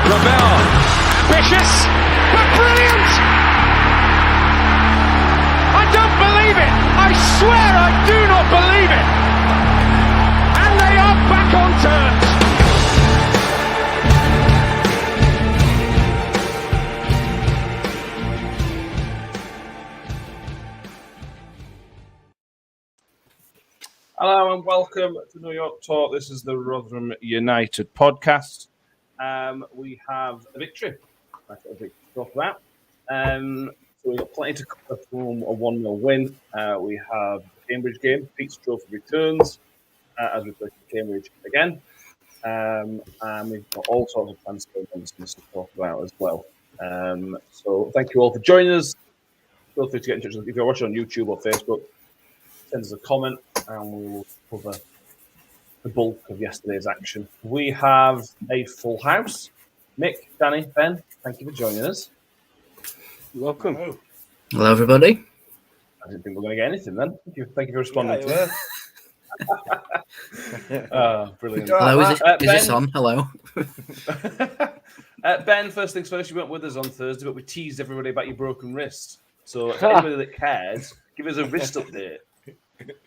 Ravel, ambitious, but brilliant! I don't believe it! I swear I do not believe it! And they are back on terms! Hello and welcome to New York Talk. This is the Rotherham United podcast. We have a victory. That's what we talk about. So we've got plenty to cover from a 1-0 win. We have the Cambridge game. Pete's Trophy returns as we play Cambridge again. And we've got all sorts of transfer nonsense to talk about as well. So thank you all for joining us. Feel free to get in touch if you're watching on YouTube or Facebook. Send us a comment and we will cover the bulk of yesterday's action. We have a full house. Mick, Danny, Ben, thank you for joining us. You're welcome. Hello, everybody. I didn't think we were going to get anything then. Thank you for responding to it. Brilliant. Hello, is this on? Hello. Ben, first things first, you weren't with us on Thursday, but we teased everybody about your broken wrist. So anybody that cares, give us a wrist update.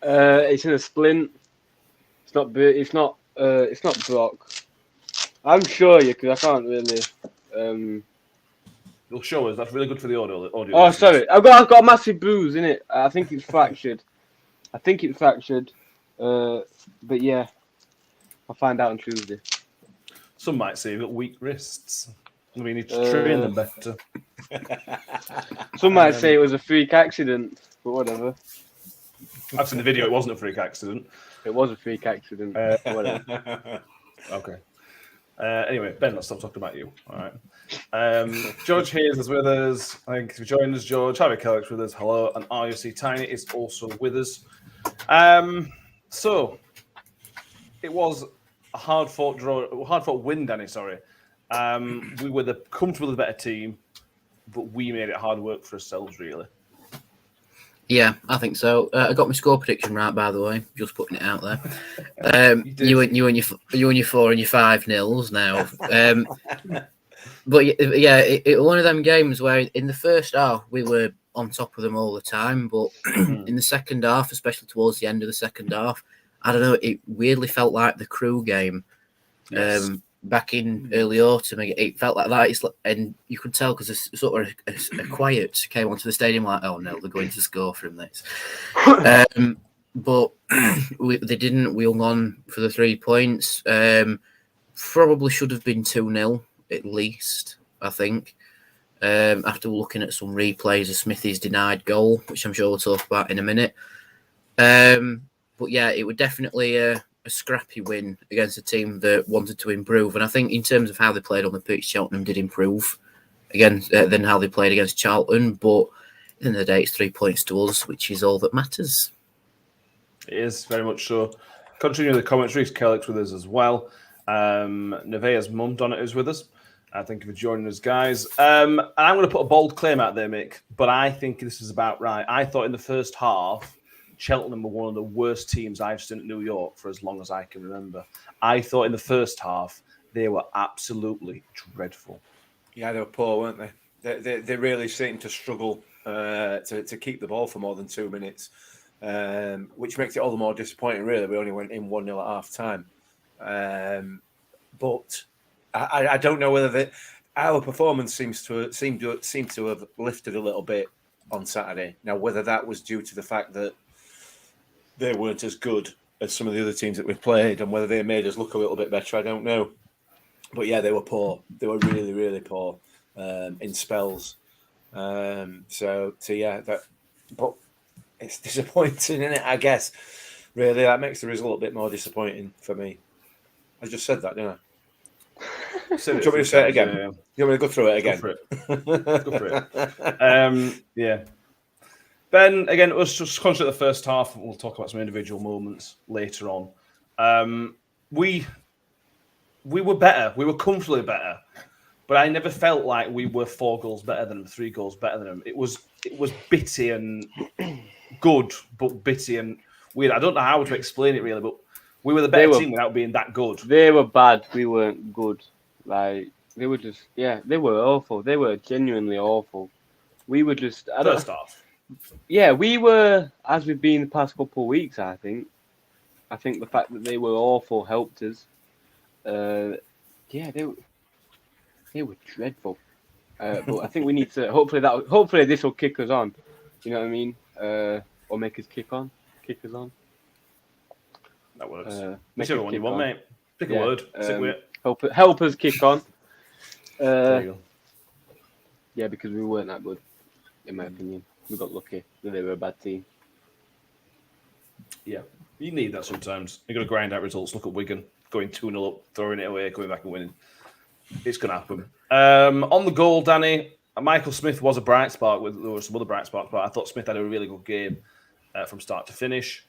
It's in a splint. It's not broke. I'm sure you, because I can't really. You'll show us. That's really good for the audio. Oh, sorry. I've got a massive bruise in it. I think it's fractured. But yeah, I'll find out on Tuesday. Some might say you've got weak wrists. We need to train them better. Some might say it was a freak accident, but whatever. I've seen the video. It wasn't a freak accident. It was a freak accident. Whatever. Okay. Anyway, Ben, let's stop talking about you. All right. George Hayes is with us. Thank you for joining us, George. Harry Kellogg's with us. Hello. And RUC Tiny is also with us. So, it was a hard-fought win, Danny, sorry. We were comfortable with the better team, but we made it hard work for ourselves, really. Yeah, I think so. I got my score prediction right, by the way. Just putting it out there. You and your 4 and your 5-0s now. But yeah, it one of them games where in the first half we were on top of them all the time, but in the second half, especially towards the end of the second half, I don't know. It weirdly felt like the Crew game. Yes. Back in early autumn, it felt like that. And you could tell because a sort of a quiet came onto the stadium, like, oh no, they're going to score from this. But they didn't. We hung on for the 3 points. Probably should have been 2-0 at least, I think. After looking at some replays of Smithy's denied goal, which I'm sure we'll talk about in a minute. But yeah, it was definitely a scrappy win against a team that wanted to improve. And I think in terms of how they played on the pitch, Cheltenham did improve than how they played against Charlton. But at the end of the day, it's 3 points to us, which is all that matters. It is, very much so. Continuing the comments, Reece Kellogg's with us as well. Nevaeh's mum, Donna, is with us. Thank you for joining us, guys. And I'm going to put a bold claim out there, Mick, but I think this is about right. I thought in the first half, Cheltenham were one of the worst teams I've seen at New York for as long as I can remember. I thought in the first half, they were absolutely dreadful. Yeah, they were poor, weren't they? They really seemed to struggle to keep the ball for more than 2 minutes, which makes it all the more disappointing, really. We only went in 1-0 at half-time. But I don't know whether our performance seemed to have lifted a little bit on Saturday. Now, whether that was due to the fact that they weren't as good as some of the other teams that we've played, and whether they made us look a little bit better, I don't know. But yeah, they were poor. They were really, really poor in spells. So yeah, but it's disappointing, isn't it? I guess really that makes the result a bit more disappointing for me. I just said that, didn't I? Do you want me to say it again? Yeah. You want me to go through it again? Go for it. Yeah. Ben, again, it was just conscious of the first half. We'll talk about some individual moments later on. We were better. We were comfortably better. But I never felt like we were 4 goals better than them, 3 goals better than them. It was bitty and good, but bitty and weird. I don't know how to explain it really, but we were the better team without being that good. They were bad. We weren't good. Like They were just, they were awful. They were genuinely awful. We were just, First half. Yeah, we were, as we've been the past couple of weeks, I think. I think the fact that they were awful helped us. They were dreadful. But I think we need to, hopefully this will kick us on. You know what I mean? Or make us kick us on. That works. Make Whichever us one you kick want, on. mate. Pick a word. Stick with it. Help us kick on. There you go. Yeah, because we weren't that good, in my opinion. We got lucky that they were a bad team. Yeah, you need that sometimes. You've got to grind out results. Look at Wigan going 2-0 up, throwing it away, coming back and winning. It's going to happen. On the goal, Danny, Michael Smith was a bright spark. There were some other bright sparks, but I thought Smith had a really good game from start to finish.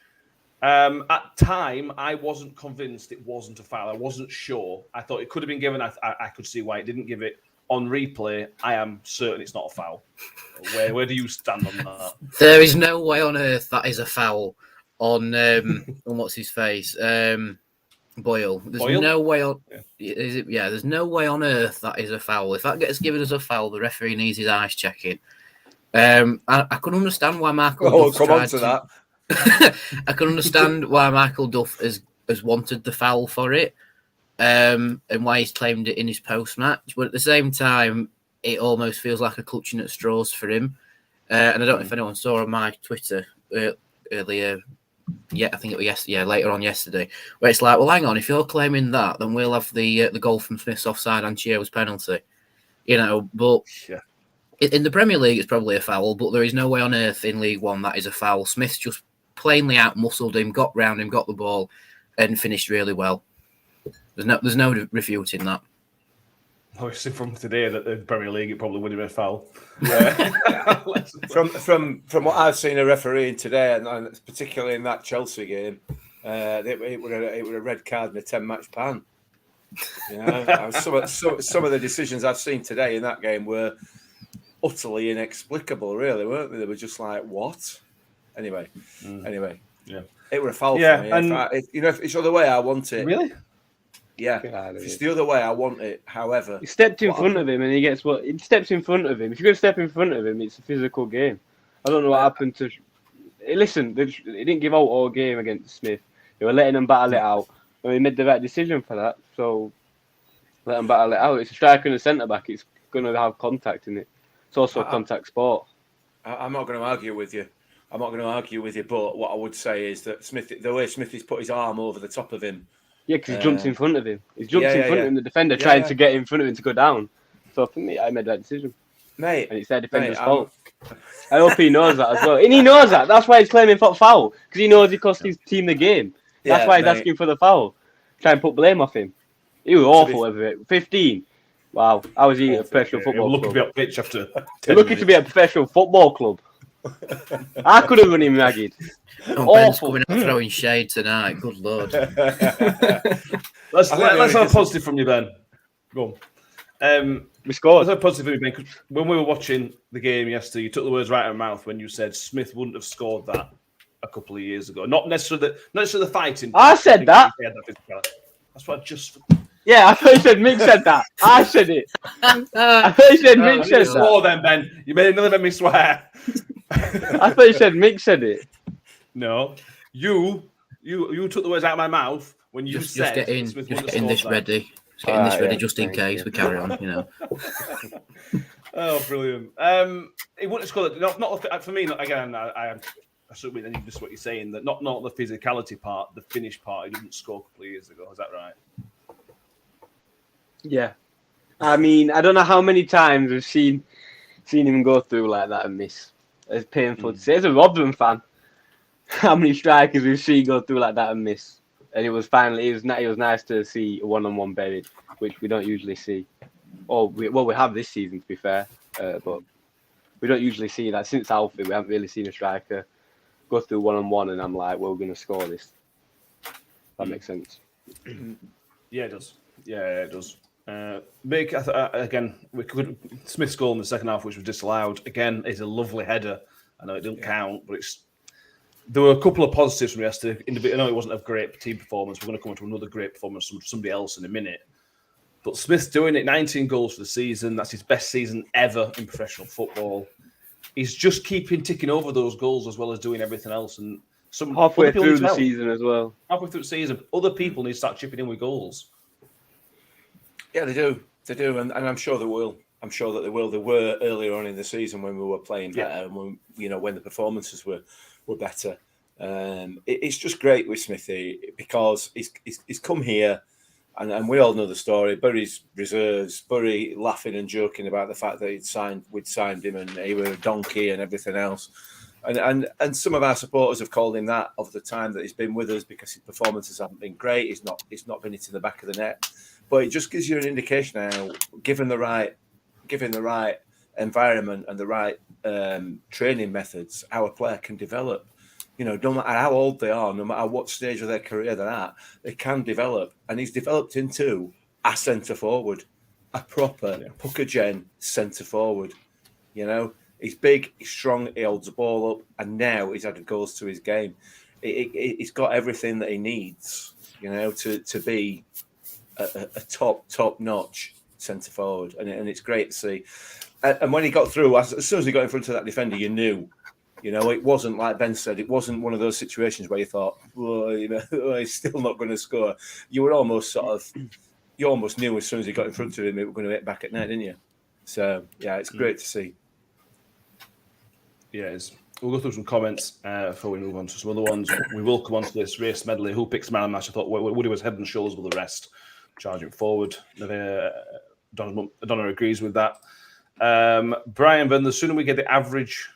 At time, I wasn't convinced it wasn't a foul. I wasn't sure. I thought it could have been given. I could see why it didn't give it. On replay, I am certain it's not a foul. Where do you stand on that? There is no way on earth that is a foul on what's his face? Boyle. There's no way on. Is it? Yeah, there's no way on earth that is a foul. If that gets given as a foul, the referee needs his eyes checking. I can understand why Michael. Oh, come on to that. I can understand why Michael Duff has wanted the foul for it, and why he's claimed it in his post-match. But at the same time, it almost feels like a clutching at straws for him. And I don't know if anyone saw on my Twitter earlier. Yeah, I think it was yesterday. Yeah, later on yesterday, where it's like, well, hang on, if you're claiming that, then we'll have the goal from Smith's offside and Chio's penalty. You know, but in the Premier League, it's probably a foul. But there is no way on earth in League One that is a foul. Smith's just plainly out-muscled him, got round him, got the ball, and finished really well. There's no refuting that. Obviously, from today, that the Premier League, it probably would have been a foul. Yeah. from what I've seen of refereeing today, and particularly in that Chelsea game, it would a red card and a 10-match ban. You know, some of the decisions I've seen today in that game were utterly inexplicable. Really, weren't they? They were just like, what? Anyway, yeah, it was a foul yeah, for me. and If it's the other way I want it. Really? Yeah, if it's the other way I want it. However, he stepped in front of him and he gets what? He steps in front of him. If you're going to step in front of him, it's a physical game. I don't know what happened to. Listen, they didn't give out all game against Smith. They were letting him battle it out. And they made the right decision for that. So let them battle it out. It's a striker and a centre back. It's going to have contact in it. It's also a contact sport. I'm not going to argue with you. But what I would say is that the way Smith has put his arm over the top of him. Yeah, because he jumps in front of him. He's jumped in front of him. The defender trying to get in front of him to go down. So for me, I made that decision. Mate. And it's their defender's fault. I hope he knows that as well. And he knows that. That's why he's claiming for foul. Because he knows he cost his team the game. That's why he's asking for the foul. Try and put blame off him. He was awful with it. 15. Wow. How was he a professional football club? Lucky to be up pitch after 10 lucky to be a professional football club. I could have run him ragged. Ben's coming out throwing shade tonight. Good lord. Let's have a positive from you, Ben. Go on. We scored. Let's have a positive from you, Ben. 'Cause when we were watching the game yesterday, you took the words right out of my mouth when you said Smith wouldn't have scored that a couple of years ago. Not necessarily the fighting. I said that. That's what I just. Yeah, I thought you said Mick said that. I said it. I thought you said Mick said that. Swore then, Ben. You made another me swear. I thought you said Mick said it. No, you took the words out of my mouth when you said just getting this ready. Just getting this ready just in case we carry on. You know. Oh, brilliant. It wouldn't score. Not for me. Again, I assume that just what you're saying, that not the physicality part, the finish part. He didn't score a couple of years ago. Is that right? Yeah. I mean, I don't know how many times we've seen him go through like that and miss. It's painful to say. As a Rotherham fan, how many strikers we've seen go through like that and miss. And it was nice to see a one-on-one buried, which we don't usually see. We have this season, to be fair, but we don't usually see that. Since Alfie, we haven't really seen a striker go through one-on-one, and I'm like, we're going to score this. That makes sense. Yeah, it does. Yeah, it does. Big again. Smith's goal in the second half, which was disallowed. Again, is a lovely header. I know it didn't count, but there were a couple of positives from yesterday. I know it wasn't a great team performance. We're going to come on to another great performance from somebody else in a minute. But Smith's doing it, 19 goals for the season. That's his best season ever in professional football. He's just ticking over those goals as well as doing everything else. And some Halfway other people through need the help. season as well. Halfway through the season, other people need to start chipping in with goals. Yeah, they do. They do, and I'm sure they will. I'm sure that they will. They were earlier on in the season when we were playing better, and when the performances were better. It's just great with Smithy because he's come here, and we all know the story. Bury's reserves, Bury laughing and joking about the fact that we'd signed him, and he was a donkey and everything else. And some of our supporters have called him that over the time that he's been with us because his performances haven't been great. He's not been into the back of the net, but it just gives you an indication now, given the right environment and the right training methods, our player can develop. No matter how old they are, no matter what stage of their career they're at, they can develop. And he's developed into a centre forward, a proper pucker-gen centre forward. He's big, he's strong, he holds the ball up, and now he's added goals to his game. He's got everything that he needs, to be a top-notch centre forward, and it's great to see. And when he got through, as soon as he got in front of that defender, you knew. It wasn't like Ben said. It wasn't one of those situations where you thought, he's still not going to score. You were almost you almost knew as soon as he got in front of him, it was going to hit back at net, didn't you? So yeah, it's great to see. Yeah, we'll go through some comments before we move on to some other ones. We will come on to this race medley. Who picks man of the match? I thought Woody was head and shoulders with the rest, charging forward. Donna agrees with that. Brian, then the sooner we get to average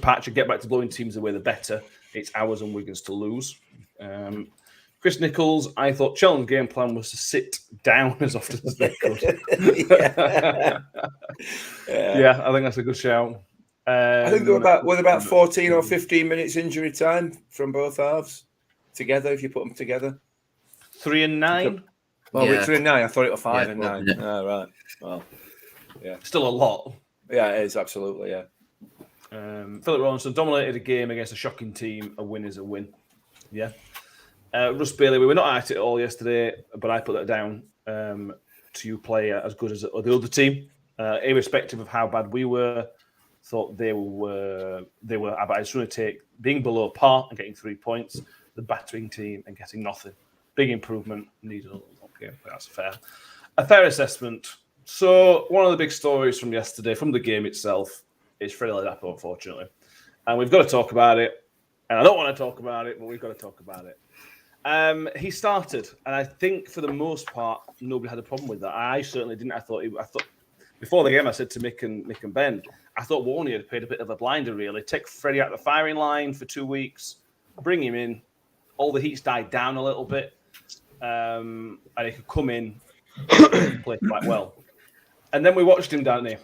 patch and get back to blowing teams away, the better. It's ours and Wigan's to lose. Chris Nichols, I thought Cheltenham's game plan was to sit down as often as they could. Yeah, I think that's a good shout. I think there were about 14 or 15 minutes injury time from both halves together, if you put them together. 3 and 9? Well, 3 and 9. I thought it was 5 and 9. Oh, right. Well, yeah. Still a lot. Yeah, it is, absolutely, yeah. Philip Rawlinson dominated a game against a shocking team. A win is a win. Yeah. Russ Bailey, we were not at it all yesterday, but I put that down to you play as good as the other team, irrespective of how bad we were. Thought they were. I just want to take being below par and getting 3 points, the battering team and getting nothing. Big improvement. Needed a little game. That's a fair assessment. So one of the big stories from yesterday, from the game itself, is Freddie Ladapo, unfortunately, and we've got to talk about it. And I don't want to talk about it, but we've got to talk about it. He started, and I think for the most part, nobody had a problem with that. I certainly didn't. I thought before the game, I said to Mick and Ben, I thought Warney had paid a bit of a blinder, really. Take Freddie out of the firing line for 2 weeks, bring him in. All the heat's died down a little bit, and he could come in and play quite well. And then we watched him down there,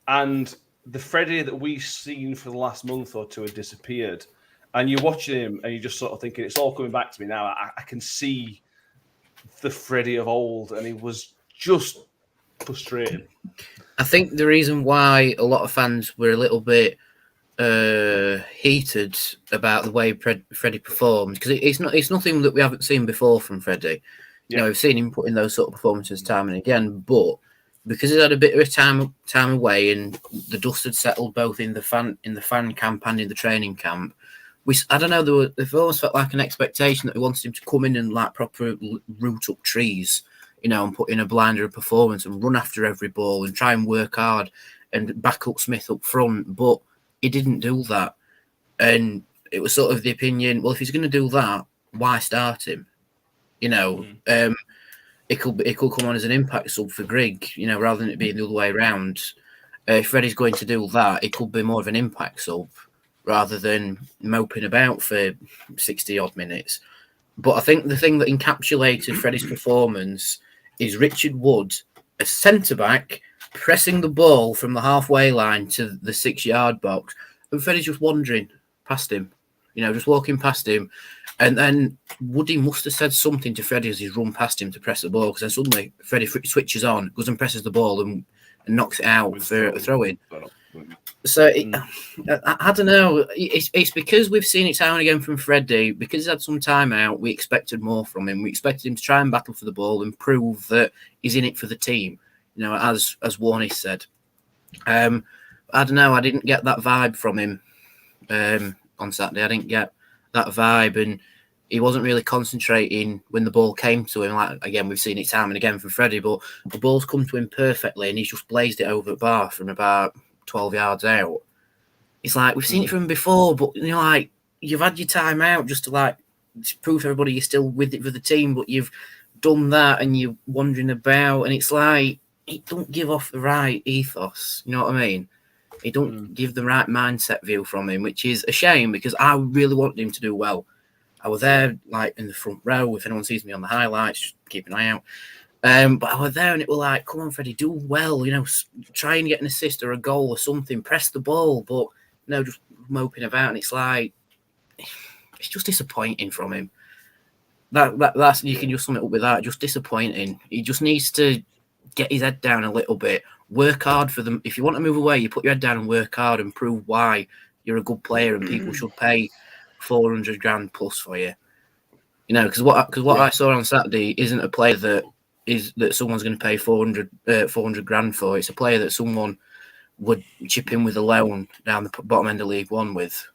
and the Freddie that we've seen for the last month or two had disappeared. And you're watching him and you're just sort of thinking, it's all coming back to me now. I can see the Freddie of old, and he was just frustrating. I think the reason why a lot of fans were a little bit heated about the way Freddie performed, because it's nothing that we haven't seen before from Freddie. We've seen him put in those sort of performances time and again, but because he's had a bit of a time away and the dust had settled both in the fan camp and in the training camp, I don't know, they've always felt like an expectation that we wanted him to come in and like proper root up trees, and put in a blinder of performance and run after every ball and try and work hard and back up Smith up front. But he didn't do that. And it was sort of the opinion, well, if he's going to do that, why start him? It could come on as an impact sub for Grigg, rather than it being the other way around. If Freddie's going to do that, it could be more of an impact sub rather than moping about for 60-odd minutes. But I think the thing that encapsulated Freddie's performance is Richard Wood, a centre-back, pressing the ball from the halfway line to the 6-yard box, and Freddie's just wandering past him, just walking past him. And then Woody must have said something to Freddie as he's run past him to press the ball, because then suddenly Freddie switches on, goes and presses the ball and knocks it out for a throw-in. So I don't know. It's because we've seen it time and again from Freddie. Because he's had some time out, we expected more from him. We expected him to try and battle for the ball and prove that he's in it for the team. You know, as Warney said. I don't know. I didn't get that vibe from him on Saturday. I didn't get that vibe, and he wasn't really concentrating when the ball came to him. Like, again, we've seen it time and again from Freddie, but the ball's come to him perfectly, and he's just blazed it over the bar from about 12 yards out. It's like, we've seen it from him before, but, you know, like, you've had your time out just to prove to everybody you're still with it for the team, but you've done that and you're wandering about, and it's like, it don't give off the right ethos. You know what I mean? It don't give the right mindset view from him, which is a shame because I really wanted him to do well. I was there, like, in the front row. If anyone sees me on the highlights, just keep an eye out. But I was there and it was like, come on, Freddie, do well. You know, try and get an assist or a goal or something. Press the ball. But, you know, just moping about. And it's like, it's just disappointing from him. That's you can just sum it up with that. Just disappointing. He just needs to get his head down a little bit. Work hard for them. If you want to move away, you put your head down and work hard and prove why you're a good player and people should pay 400 grand plus for you. You know, because what I saw on Saturday isn't a player that someone's going to pay 400 grand for. It's a player that someone would chip in with a loan down the bottom end of League One with.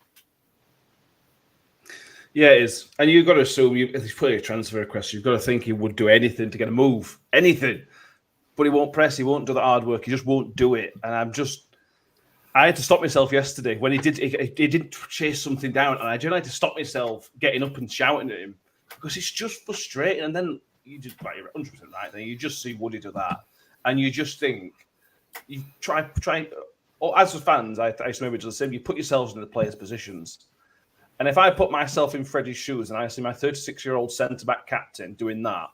Yeah, it is. And you've got to assume if he's putting a transfer request, you've got to think he would do anything to get a move. Anything. But he won't press, he won't do the hard work, he just won't do it. And I had to stop myself yesterday when he did chase something down, and I generally had to stop myself getting up and shouting at him because it's just frustrating. And then you're 100% right. Then you just see Woody do that, and you just think you try. Or as fans, I used to maybe do the same. You put yourselves in the players' positions, and if I put myself in Freddie's shoes and I see my 36-year-old centre-back captain doing that,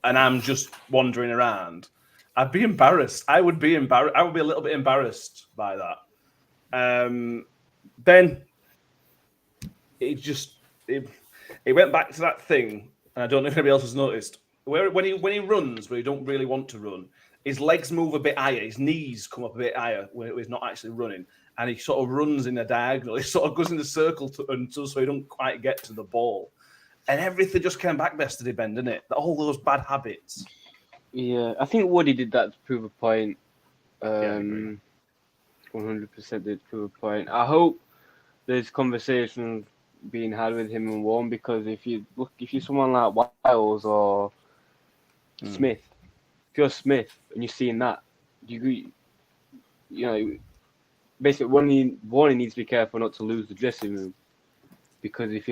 and I'm just wandering around, I'd be embarrassed. I would be embarrassed. I would be a little bit embarrassed by that. Then it went back to that thing, and I don't know if anybody else has noticed. When he runs, where he don't really want to run, his legs move a bit higher, his knees come up a bit higher when he's not actually running, and he sort of runs in a diagonal. He sort of goes in a circle until so he don't quite get to the ball, and everything just came back yesterday, Ben, didn't it? All those bad habits. Yeah, I think Woody did that to prove a point. 100% did prove a point. I hope there's conversations being had with him and Warren, because if you're someone like Wiles or Smith, if you're Smith and you're seeing that, you know, basically Warren needs to be careful not to lose the dressing room, because if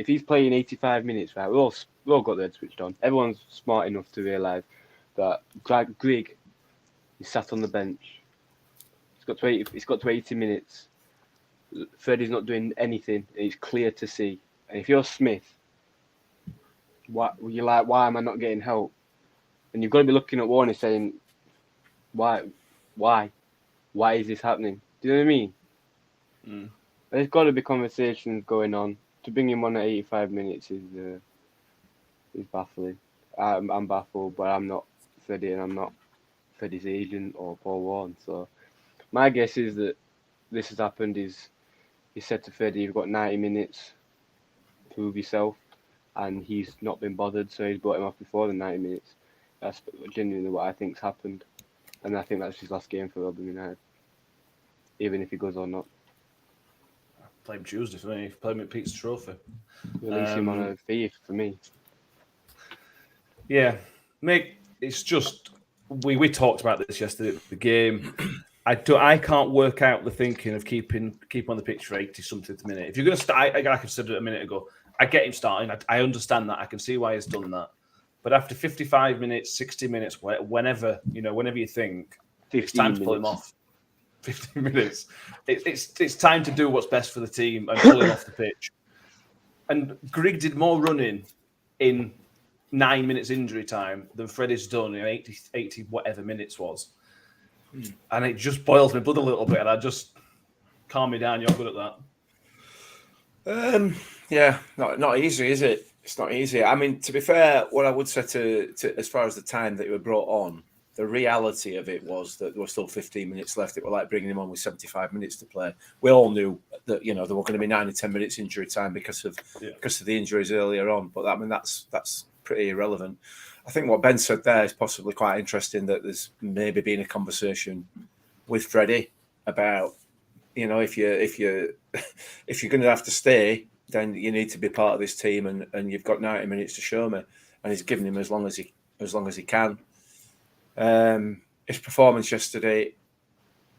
he's playing 85 minutes, right, we all got their switched on. Everyone's smart enough to realise that Grigg is sat on the bench. It's got to 80 minutes. Freddie's not doing anything, and it's clear to see. And if you're Smith, why am I not getting help? And you've got to be looking at Warner saying, why is this happening? Do you know what I mean? There's got to be conversations going on. To bring him on at 85 minutes is baffling. I'm baffled, but I'm not Freddie, and I'm not Freddie's agent or Paul Warren. So my guess is that this has happened. He said to Freddie, "You've got 90 minutes, prove yourself," and he's not been bothered, so he's brought him off before the 90 minutes. That's genuinely what I think's happened, and I think that's his last game for Rotherham United, even if he goes or not. Play him Tuesday for me. Play him at Pete's Trophy. Release him on a fee for me. Yeah, mate. It's just we talked about this yesterday at the game. I can't work out the thinking of keep on the pitch for 80 something a minute. If you're going to start, like I said a minute ago, I get him starting. I understand that. I can see why he's done that. But after 55 minutes, 60 minutes, whenever you think it's time to pull him off. 15 minutes. It's time to do what's best for the team and pull him off the pitch. And Grigg did more running in 9 minutes injury time than Freddie's done in 80 whatever minutes was. And it just boils my blood a little bit, and I just calm me down. You're good at that. Yeah, not easy, is it? It's not easy. I mean, to be fair, what I would say to as far as the time that you were brought on, the reality of it was that there were still 15 minutes left. It were like bringing him on with 75 minutes to play. We all knew that, you know, there were going to be 9 or 10 minutes injury time because of the injuries earlier on. But I mean, that's pretty irrelevant. I think what Ben said there is possibly quite interesting, that there's maybe been a conversation with Freddie about, you know, if you're going to have to stay, then you need to be part of this team, and you've got 90 minutes to show me. And he's given him as long as he can. His performance yesterday,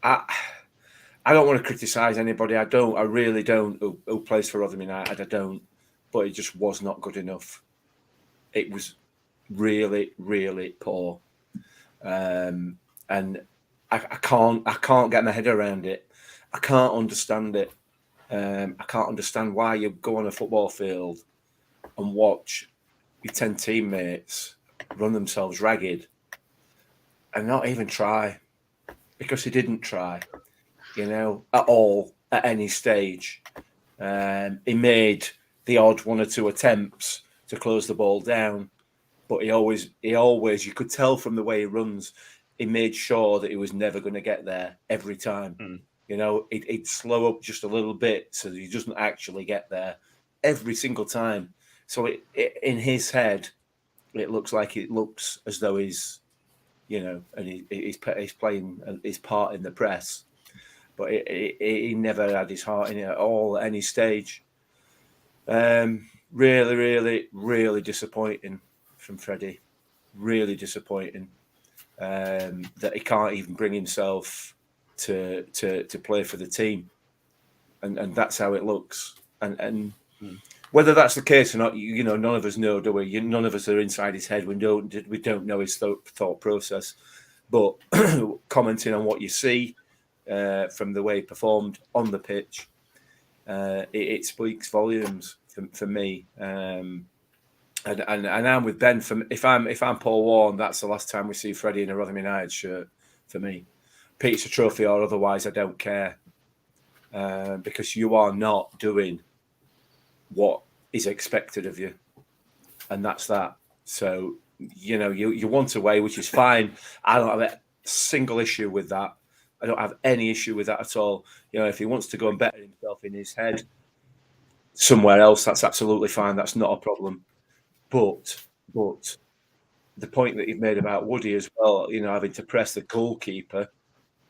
I don't want to criticise anybody. I really don't. Who plays for Rotherham United? I don't. But it just was not good enough. It was really, really poor, and I can't get my head around it. I can't understand it. I can't understand why you go on a football field and watch your 10 teammates run themselves ragged and not even try, because he didn't try, you know, at all, at any stage. He made the odd 1 or 2 attempts to close the ball down, but he always, you could tell from the way he runs, he made sure that he was never going to get there every time. You know, he'd slow up just a little bit so that he doesn't actually get there every single time. So in his head, it looks as though he's, you know, and he's playing his part in the press, but he never had his heart in it at all at any stage. Really, really, really disappointing from Freddie. Really disappointing that he can't even bring himself to play for the team, and that's how it looks. And whether that's the case or not, you know, none of us know, do we? None of us are inside his head. We don't know his thought process. But commenting on what you see from the way he performed on the pitch, it speaks volumes for me. And I'm with Ben. If I'm Paul Warren, that's the last time we see Freddie in a Rotherham United shirt for me. Pizza trophy or otherwise, I don't care, because you are not doing what is expected of you, and that's that. So, you know, you want away, which is fine. I don't have a single issue with that. I don't have any issue with that at all. You know, if he wants to go and better himself in his head somewhere else, that's absolutely fine. That's not a problem. But the point that you've made about Woody as well, you know, having to press the goalkeeper.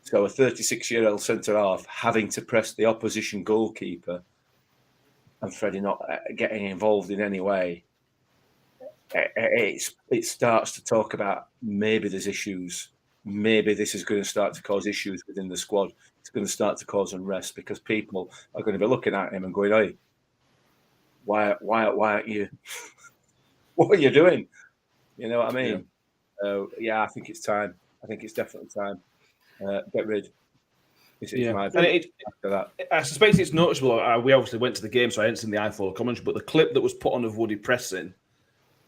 So a 36-year-old centre-half having to press the opposition goalkeeper, and Freddie not getting involved in any way, it starts to talk about maybe there's issues. Maybe this is going to start to cause issues within the squad. It's going to start to cause unrest, because people are going to be looking at him and going, "Hey, why aren't you? What are you doing?" You know what I mean? Yeah. So yeah, I think it's time. I think it's definitely time. Get rid. My after that. I suspect it's noticeable. We obviously went to the game, so I hadn't seen the iPhone commentary, but the clip that was put on of Woody pressing,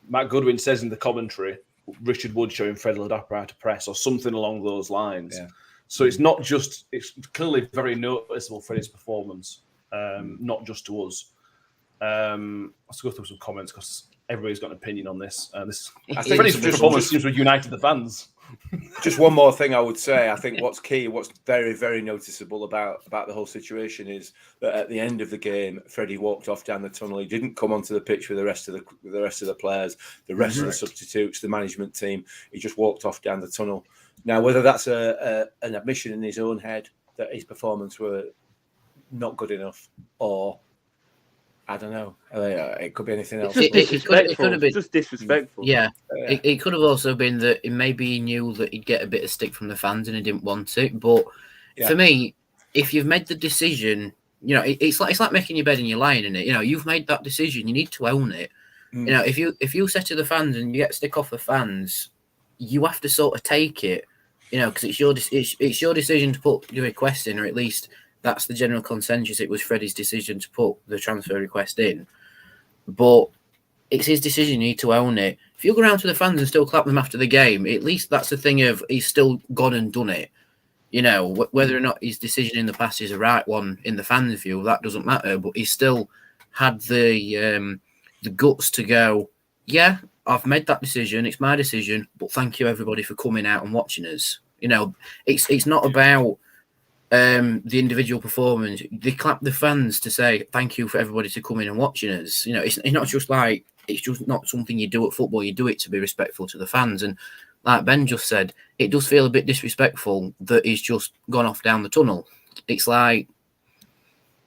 Matt Goodwin says in the commentary, Richard Wood showing Freddie Ladapo how to press, or something along those lines. Yeah. So it's not just, it's clearly very noticeable for his performance, not just to us. Let's go through some comments, because everybody's got an opinion on this. I think Freddie's performance seems to have united the fans. Just one more thing I would say. I think what's very, very noticeable about the whole situation is that at the end of the game, Freddie walked off down the tunnel. He didn't come onto the pitch with the rest of the players, the rest of the substitutes, the management team. He just walked off down the tunnel. Now, whether that's an admission in his own head that his performance were not good enough, or I don't know. It could be anything else. It could have been just disrespectful. Yeah. It could have also been that maybe he knew that he'd get a bit of stick from the fans and he didn't want it. But for me, if you've made the decision, you know, it's like making your bed and you're lying in it. You know, you've made that decision. You need to own it. You know, if you say to the fans and you get stick off the fans, you have to sort of take it. You know, because it's your decision to put your request in, or at least that's the general consensus. It was Freddie's decision to put the transfer request in, but it's his decision. You need to own it. If you go around to the fans and still clap them after the game, at least that's the thing of he's still gone and done it. You know, whether or not his decision in the past is a right one in the fans' view, that doesn't matter. But he still had the guts to go, yeah, I've made that decision. It's my decision. But thank you everybody for coming out and watching us. You know, it's not about the individual performance. They clap the fans to say thank you for everybody to come in and watching us. You know, it's not just like it's just not something you do at football. You do it to be respectful to the fans. And like Ben just said, it does feel a bit disrespectful that he's just gone off down the tunnel. It's like,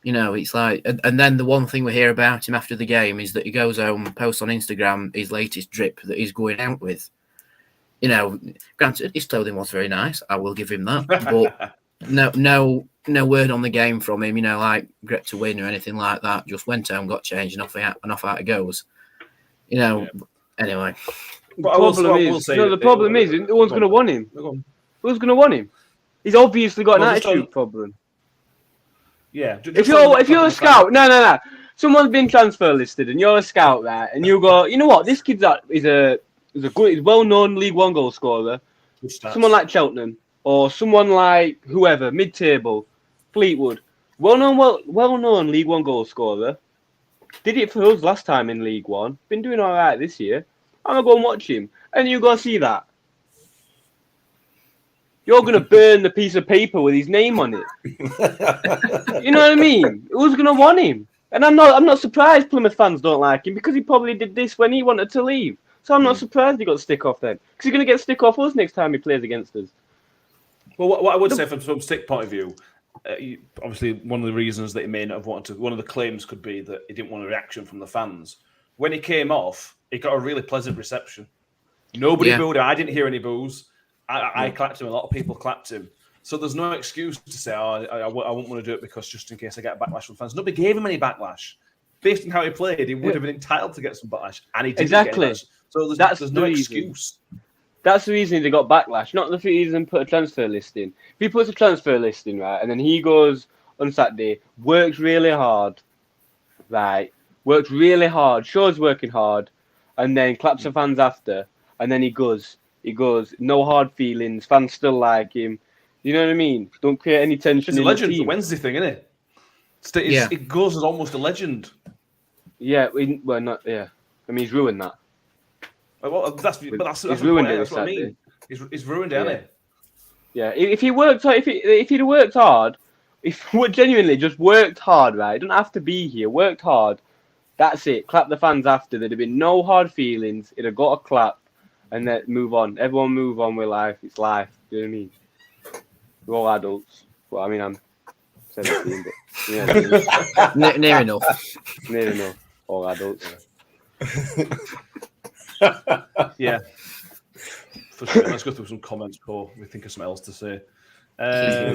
you know, it's like, and then the one thing we hear about him after the game is that he goes home and posts on Instagram his latest drip that he's going out with. You know, granted, his clothing was very nice. I will give him that. But no word on the game from him, you know, like great to win or anything like that. Just went home, got changed, and off out it goes. You know, anyway. The problem is, no one's going to want him. Who's going to want him? He's obviously got an attitude problem. Yeah. If you're a scout, no. Someone's been transfer listed, and you're a scout, right? And you go, you know what? This kid's is a well-known League One goal scorer. Someone like Cheltenham, or someone like whoever, mid-table, Fleetwood, well-known League One goal scorer. Did it for us last time in League One. Been doing all right this year. I'm gonna go and watch him, and you go see that. You're gonna burn the piece of paper with his name on it. You know what I mean? Who's gonna want him? And I'm not surprised Plymouth fans don't like him because he probably did this when he wanted to leave. So I'm not surprised he got stick off then, because he's gonna get stick off us next time he plays against us. Well, what I would say from Stick point of view, obviously one of the reasons that he may not have wanted to, one of the claims could be that he didn't want a reaction from the fans. When he came off, he got a really pleasant reception. Nobody booed him. I didn't hear any boos. I clapped him. A lot of people clapped him. So there's no excuse to say, I won't want to do it because just in case I get backlash from fans. Nobody gave him any backlash. Based on how he played, he would have been entitled to get some backlash, and he didn't exactly. Get so there's no excuse. That's the reason they got backlash, not the reason put a transfer list in. If he puts a transfer list in, right, and then he goes on Saturday, works really hard, right, shows working hard, and then claps the fans after, and then he goes, no hard feelings, fans still like him. You know what I mean? Don't create any tension. It's a legend, the Wednesday thing, isn't it? It goes as almost a legend. Yeah, I mean, he's ruined that. Well, that's he's ruined it. That's what I mean. He's ruined it, hasn't he? Yeah, if he worked hard, if he'd worked hard, if genuinely just worked hard, right? Don't have to be here. Worked hard. That's it. Clap the fans after. There'd have been no hard feelings. It'd have got a clap, and then move on. Everyone move on with life. It's life. You know what I mean? We're all adults. Well, I mean, I'm 17, but yeah, near enough. Near enough. All adults. Yeah. For sure. Let's go through some comments before we think of something else to say. I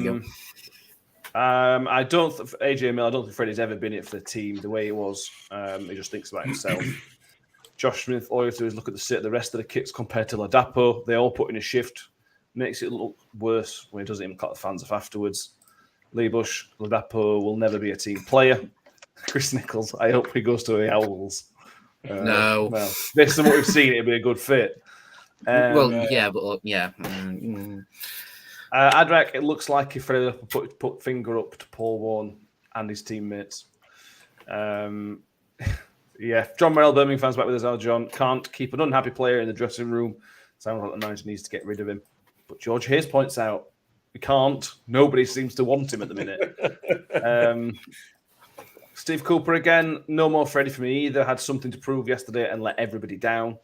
don't AJ Mill. I don't think Freddie's ever been it for the team the way it was. He just thinks about himself. Josh Smith, all you have to do is look at the rest of the kits compared to Ladapo. They all put in a shift. Makes it look worse when he doesn't even cut the fans off afterwards. Lee Bush, Ladapo will never be a team player. Chris Nichols, I hope he goes to the Owls. No. Well, based on what we've seen, it'd be a good fit. Adrak, it looks like if Freddie Ladapo put finger up to Paul Warne and his teammates. John Morrell, Birmingham fans back with us now. John can't keep an unhappy player in the dressing room. Sounds like the manager needs to get rid of him. But George Hayes points out we can't. Nobody seems to want him at the minute. Steve Cooper again. No more Freddie for me either. Had something to prove yesterday and let everybody down.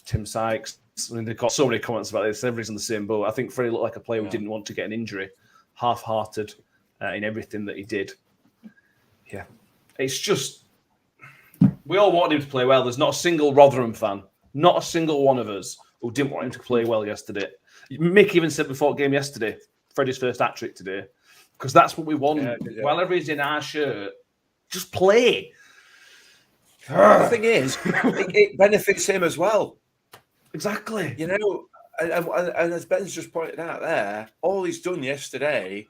Tim Sykes. I mean, they've got so many comments about this. Everybody's in the same boat. I think Freddie looked like a player who didn't want to get an injury. Half-hearted in everything that he did. Yeah. It's just... We all wanted him to play well. There's not a single Rotherham fan, not a single one of us, who didn't want him to play well yesterday. Mick even said before the game yesterday, Freddie's first hat-trick today, because that's what we want. Yeah. While everybody's in our shirt, just play. The thing is, it benefits him as well. Exactly. You know, and as Ben's just pointed out there, all he's done yesterday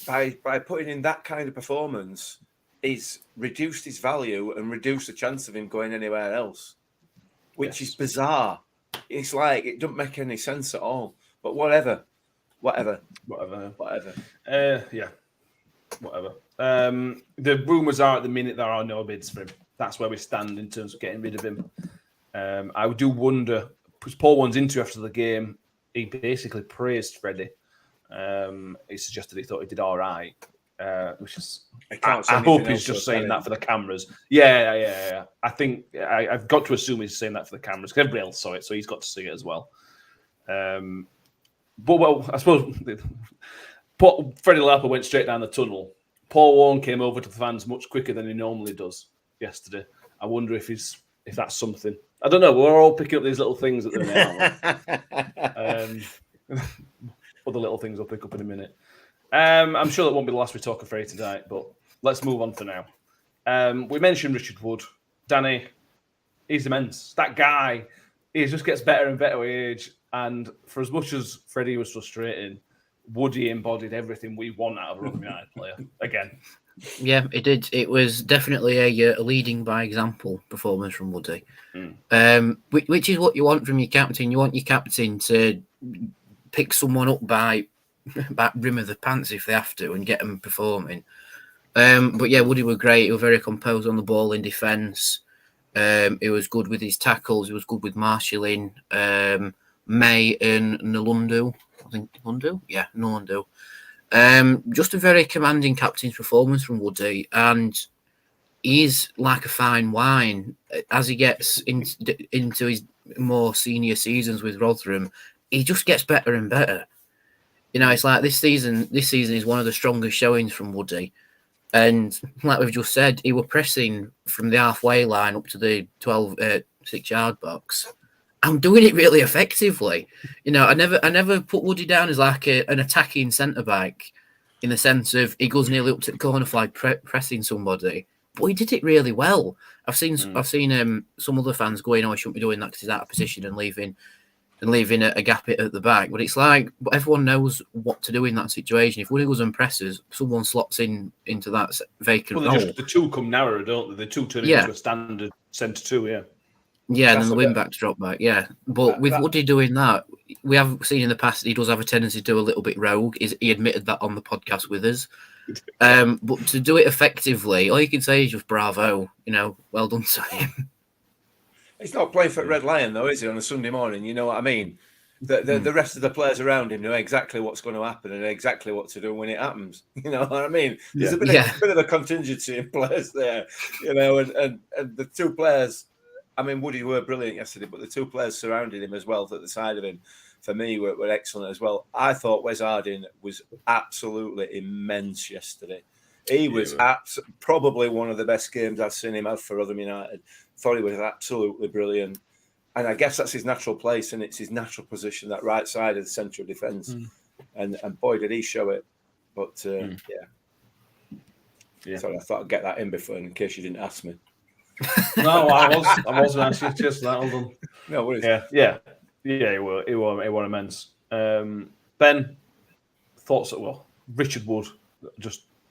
by putting in that kind of performance is reduced his value and reduced the chance of him going anywhere else, which is bizarre. It's like, it doesn't make any sense at all. But whatever. Yeah, whatever. The rumours are at the minute there are no bids for him. that's where we stand in terms of getting rid of him. I do wonder, because Paul One's into after the game, he basically praised Freddie. He suggested he thought he did all right, which is. I hope he's just saying that for the cameras. Yeah. I think I've got to assume he's saying that for the cameras because everybody else saw it, so he's got to see it as well. But I suppose Freddie Ladapo went straight down the tunnel. Paul Warren came over to the fans much quicker than he normally does yesterday. I wonder if that's something. I don't know. We're all picking up these little things at the minute. Other little things I'll pick up in a minute. I'm sure that won't be the last we talk of Freddie tonight, but let's move on for now. We mentioned Richard Wood. Danny, he's immense. That guy, he just gets better and better with age. And for as much as Freddie was frustrating, Woody embodied everything we want out of a Rotherham United player. Again. Yeah, it did. It was definitely a leading by example performance from Woody, which is what you want from your captain. You want your captain to pick someone up by rim of the pants if they have to and get them performing. But yeah, Woody was great. He was very composed on the ball in defence. He was good with his tackles. He was good with marshalling. May and Nalundu. I think Nalundu? Yeah, Nalundu. Just a very commanding captain's performance from Woody, and he's like a fine wine. As he gets into his more senior seasons with Rotherham, he just gets better and better. You know, it's like this season is one of the strongest showings from Woody. And like we've just said, he was pressing from the halfway line up to the 6-yard box. I'm doing it really effectively. You know, I never put Woody down as like an attacking centre-back in the sense of he goes nearly up to the corner flag pressing somebody. But he did it really well. I've seen some other fans going, he shouldn't be doing that because he's out of position and leaving a gap at the back. But it's like everyone knows what to do in that situation. If Woody goes and presses, someone slots into that vacant role. The two come narrower, don't they? The two turn into a standard centre two, yeah. Yeah, and then the wing backs drop back, yeah. But with Woody doing that, we have seen in the past he does have a tendency to do a little bit rogue. He admitted that on the podcast with us. But to do it effectively, all you can say is just bravo. You know, well done to him. He's not playing for Red Lion, though, is he, on a Sunday morning? You know what I mean? The rest of the players around him know exactly what's going to happen and exactly what to do when it happens. You know what I mean? There's a bit of a contingency in players there, you know, and the two players, I mean, Woody were brilliant yesterday, but the two players surrounding him as well at the side of him, for me, were excellent as well. I thought Wes Harding was absolutely immense yesterday. He was probably one of the best games I've seen him have for Rotherham United. Thought he was absolutely brilliant. And I guess that's his natural place and it's his natural position, that right side of the central defence. And boy, did he show it. But, So I thought I'd get that in before, in case you didn't ask me. No, I wasn't asking just that. Hold on. No, what is Yeah. He were immense. Ben, thoughts? Richard Wood.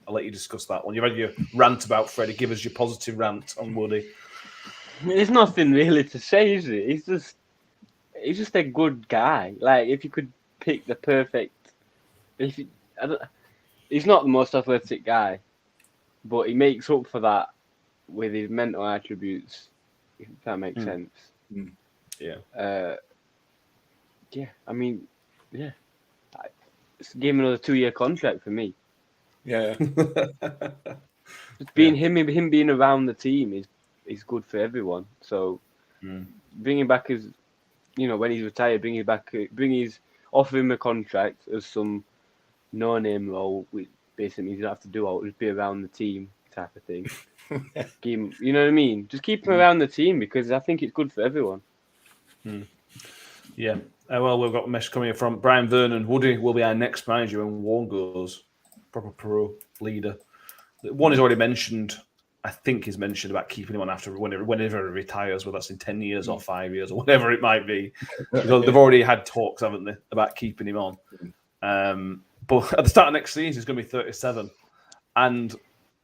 I'll let you discuss that one. You've had your rant about Freddie. Give us your positive rant on Woody. I mean, there's nothing really to say, is it? He's just a good guy. Like, if you could pick the perfect, he's not the most athletic guy, but he makes up for that with his mental attributes, if that makes sense. Yeah. I mean, it's give him another 2-year contract for me. Yeah. Just him being around the team is good for everyone. So bringing back his, you know, when he's retired, offer him a contract as some no-name role, which basically means you don't have to do all, just be around the team type of thing. You know what I mean? Just keep him around the team because I think it's good for everyone. Yeah. Well, we've got a message coming from Brian Vernon. Woody will be our next manager when Warren goes. Proper pro leader. One is already mentioned. I think he's mentioned about keeping him on after whenever he retires, whether that's in 10 years or 5 years or whatever it might be. They've already had talks, haven't they, about keeping him on. But at the start of next season, he's going to be 37. And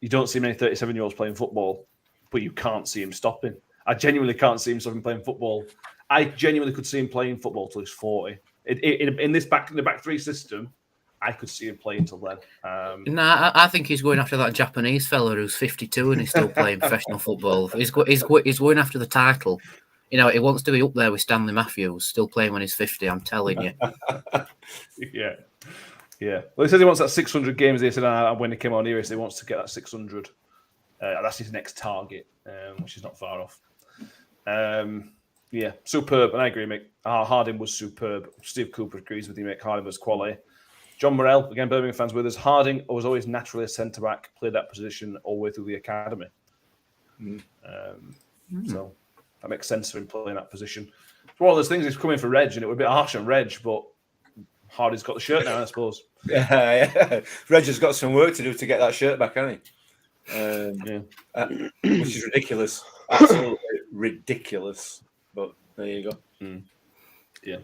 you don't see many 37-year-olds playing football, but you can't see him stopping. I genuinely can't see him stopping playing football. I genuinely could see him playing football till he's 40. In the back three system, I could see him playing till then. Nah, I think he's going after that Japanese fella who's 52 and he's still playing professional football. He's going after the title. You know, he wants to be up there with Stanley Matthews, still playing when he's 50. I'm telling you. Yeah. Well, he says he wants that 600 games. He said when he came on here, he said he wants to get that 600. That's his next target, which is not far off. Yeah, superb. And I agree, Mick. Harding was superb. Steve Cooper agrees with you, Mick. Harding was quality. John Morrell, again, Birmingham fans with us. Harding was always naturally a centre-back, played that position all the way through the academy. So that makes sense for him playing that position. It's one of those things, he's coming for Reg, and it would be harsh on Reg, but Harding's got the shirt now, I suppose. Yeah. Reg has got some work to do to get that shirt back, hasn't he? Which is ridiculous. Absolutely ridiculous. But there you go. Yeah.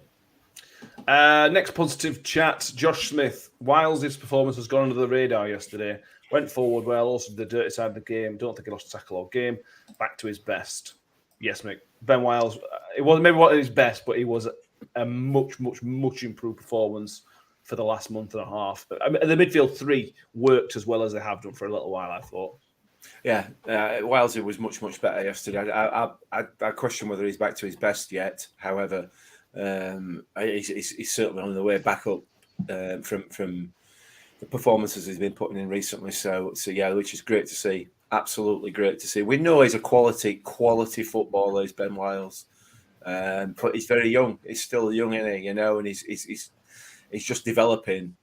Next positive chat. Josh Smith. Wiles' performance has gone under the radar yesterday. Went forward well, also the dirty side of the game. Don't think he lost a tackle all game. Back to his best. Yes, Mick. Ben Wiles, it wasn't maybe what his best, but he was a much improved performance for the last month and a half. I mean, the midfield three worked as well as they have done for a little while, I thought. Yeah, Wilesy was much better yesterday. I question whether he's back to his best yet. However, he's certainly on the way back up from the performances he's been putting in recently. So yeah, which is great to see. Absolutely great to see. We know he's a quality footballer. He's Ben Wiles, but he's very young. He's still young, isn't he? You know, and he's just developing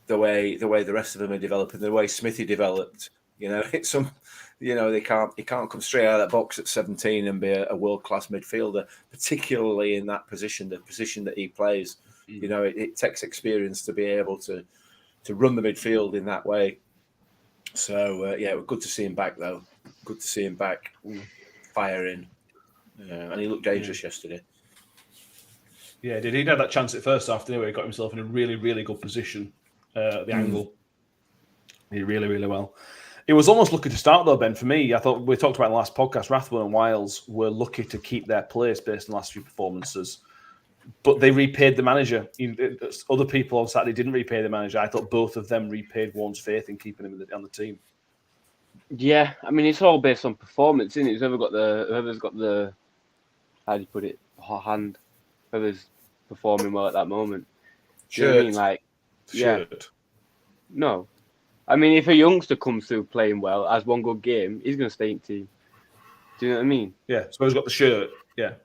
the way the rest of them are developing. The way Smithy developed. You know, he can't come straight out of that box at 17 and be a world-class midfielder, particularly in that position, the position that he plays. You know, it takes experience to be able to run the midfield in that way. So, yeah, good to see him back, though. Good to see him back firing. And he looked dangerous yesterday. Yeah, he did. He'd had that chance at first half, anyway. He got himself in a really, really good position at the angle. He did really, really well. It was almost lucky to start, though, Ben. For me, I thought we talked about in the last podcast, Rathbone and Wiles were lucky to keep their place based on the last few performances. But they repaid the manager. Other people on Saturday didn't repay the manager. I thought both of them repaid Warren's faith in keeping him on the team. Yeah, I mean, it's all based on performance, isn't it? Whoever's got the how do you put it, hot hand, whoever's performing well at that moment. Do you know what I mean? Like, Shirt. No. I mean, if a youngster comes through playing well, has one good game, he's going to stay in team. Do you know what I mean? Yeah, so he's got the shirt. Yeah.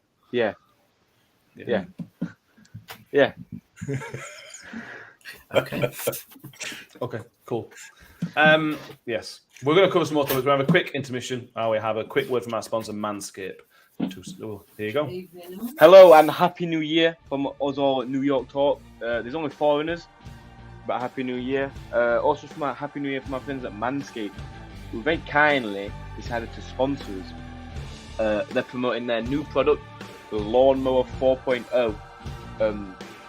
Okay, cool. Yes. We're going to cover some more topics. We have a quick intermission. We have a quick word from our sponsor, Manscaped. Here you go. Hello and Happy New Year from us all at New York Talk. There's only foreigners, but Happy New Year. Also, from Happy New Year from my friends at Manscaped, who very kindly decided to sponsor us. They're promoting their new product, the Lawnmower 4.0,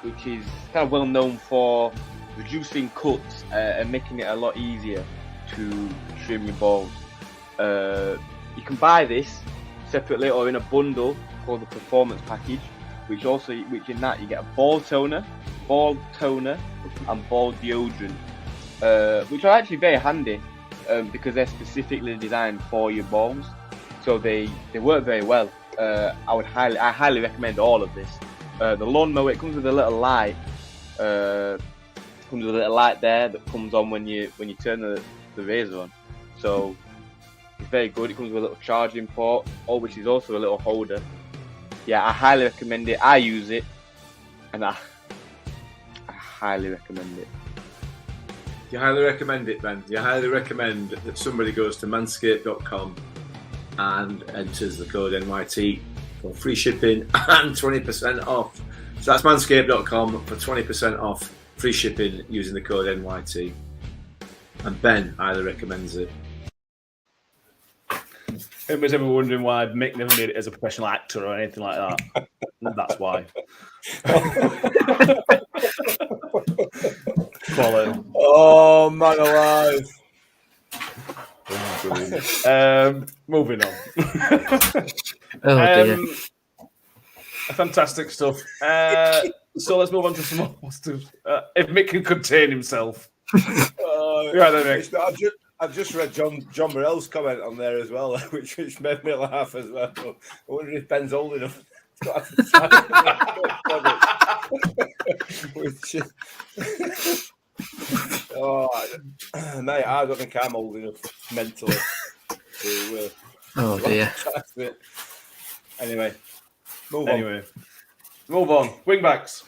which is kind of well known for reducing cuts and making it a lot easier to trim your balls. You can buy this separately or in a bundle called the Performance Package, which in that you get a ball toner, and ball deodorant, which are actually very handy because they're specifically designed for your balls, so they work very well. I highly recommend all of this. The lawnmower, it comes with a little light. Comes with a little light there that comes on when you turn the razor on. So it's very good. It comes with a little charging port, which is also a little holder. Yeah, I highly recommend it. I use it, and I highly recommend it. You highly recommend it, Ben. You highly recommend that somebody goes to manscaped.com and enters the code NYT for free shipping and 20% off. So that's manscaped.com for 20% off free shipping using the code NYT. And Ben highly recommends it. Everybody's ever wondering why Mick never made it as a professional actor or anything like that. That's why. Quality. Oh, man alive. Moving on. Oh, dear. Fantastic stuff. So let's move on to some more stuff. If Mick can contain himself. Right then, Mick. I've just read John Morell's comment on there as well, which made me laugh as well. I wonder if Ben's old enough. Mate, I don't think I'm old enough mentally to. Oh dear. Anyway, move on. Wingbacks.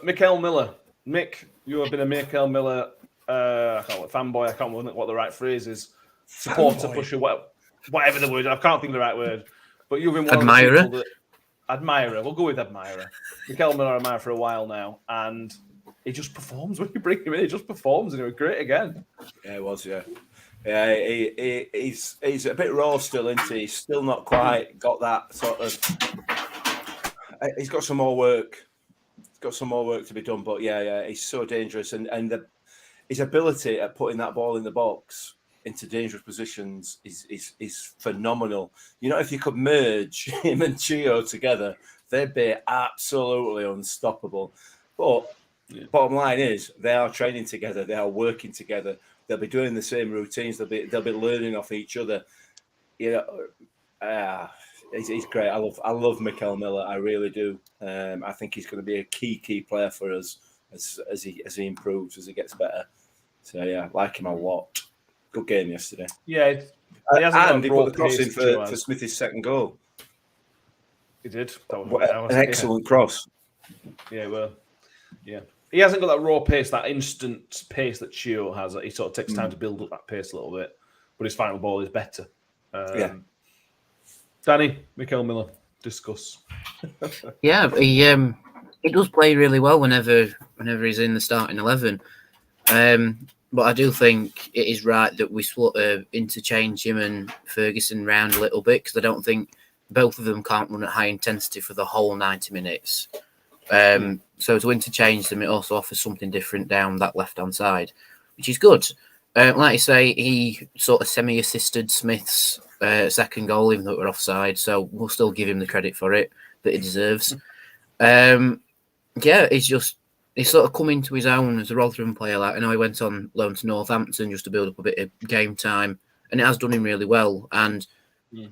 Mikel Miller. Mick, you have been a Mikel Miller fanboy. I can't remember what the right phrase is. Supporter, pusher, whatever the word. I can't think of the right word. But you've been one admirer. Of the people admirer. We'll go with admirer. Mikel Miller, admirer for a while now, and he just performs when you bring him in. He just performs, and he was great again. Yeah, it was. Yeah. Yeah, he's a bit raw still, isn't he? He's still not quite got that sort of. He's got some more work. He's got some more work to be done, but yeah, he's so dangerous, and his ability at putting that ball in the box into dangerous positions is phenomenal. You know, if you could merge him and Chio together, they'd be absolutely unstoppable. But bottom line is, they are training together. They are working together. They'll be doing the same routines. They'll be learning off each other. You know, he's great. I love Mikel Miller. I really do. I think he's going to be a key player for us as he improves, as he gets better. So yeah, like him a lot. Good game yesterday. Yeah, and he put the cross in for Smithy's second goal. He did. An excellent cross. Yeah, well, yeah. He hasn't got that raw pace, that instant pace that Chio has. He sort of takes time to build up that pace a little bit, but his final ball is better. Danny, Mikel Miller, discuss. Yeah, he does play really well whenever he's in the starting 11. But I do think it is right that we interchange him and Ferguson round a little bit, because I don't think both of them can't run at high intensity for the whole 90 minutes. So to interchange them, it also offers something different down that left-hand side, which is good. Like you say, he sort of semi-assisted Smith's second goal, even though we're offside, so we'll still give him the credit for it that he deserves. He's sort of come into his own as a Rotherham player. Like, I know he went on loan to Northampton just to build up a bit of game time, and it has done him really well. And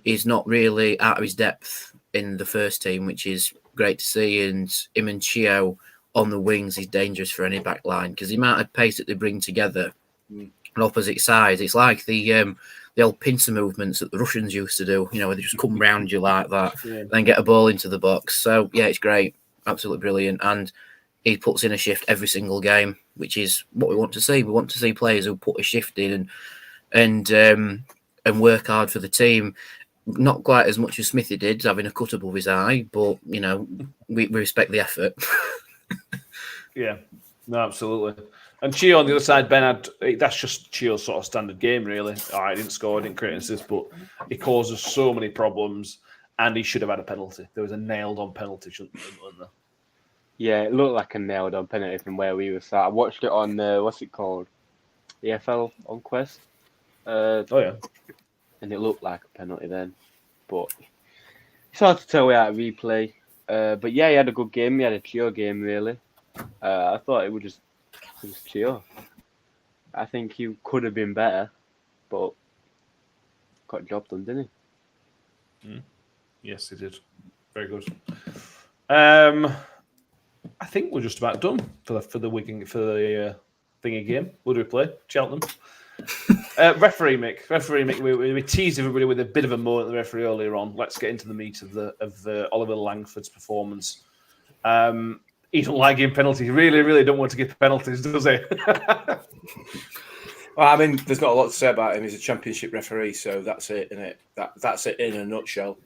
he's not really out of his depth in the first team, which is great to see. And him and Chio on the wings is dangerous for any back line, because the amount of pace that they bring together on opposite sides, it's like the old pincer movements that the Russians used to do, you know, where they just come round you like that, then get a ball into the box. So yeah, it's great, absolutely brilliant. And he puts in a shift every single game, which is what we want to see. We want to see players who put a shift in and work hard for the team. Not quite as much as Smithy did, having a cut above his eye, but you know, we respect the effort. Yeah, no, absolutely. And Chio on the other side, Ben, that's just Chio's sort of standard game, really. All right, didn't score, didn't create an assist, but he causes so many problems, and he should have had a penalty. There was a nailed-on penalty, shouldn't there? Yeah, it looked like a nailed-on penalty from where we were sat. I watched it on, what's it called? EFL on Quest. Yeah. And it looked like a penalty then. But it's hard to tell without a replay. But yeah, he had a good game. He had a Chio game, really. I thought it was Chio. I think he could have been better, but got a job done, didn't he? Yes, he did. Very good. I think we're just about done for the Wigan thingy game. What do we play? Cheltenham. Referee Mick. We teased everybody with a bit of a mo at the referee earlier on. Let's get into the meat of the Oliver Langford's performance. He don't like giving penalties. He really, really don't want to give penalties, does he? Well, I mean, there's not a lot to say about him. He's a championship referee, so that's it, isn't it? That's it in a nutshell.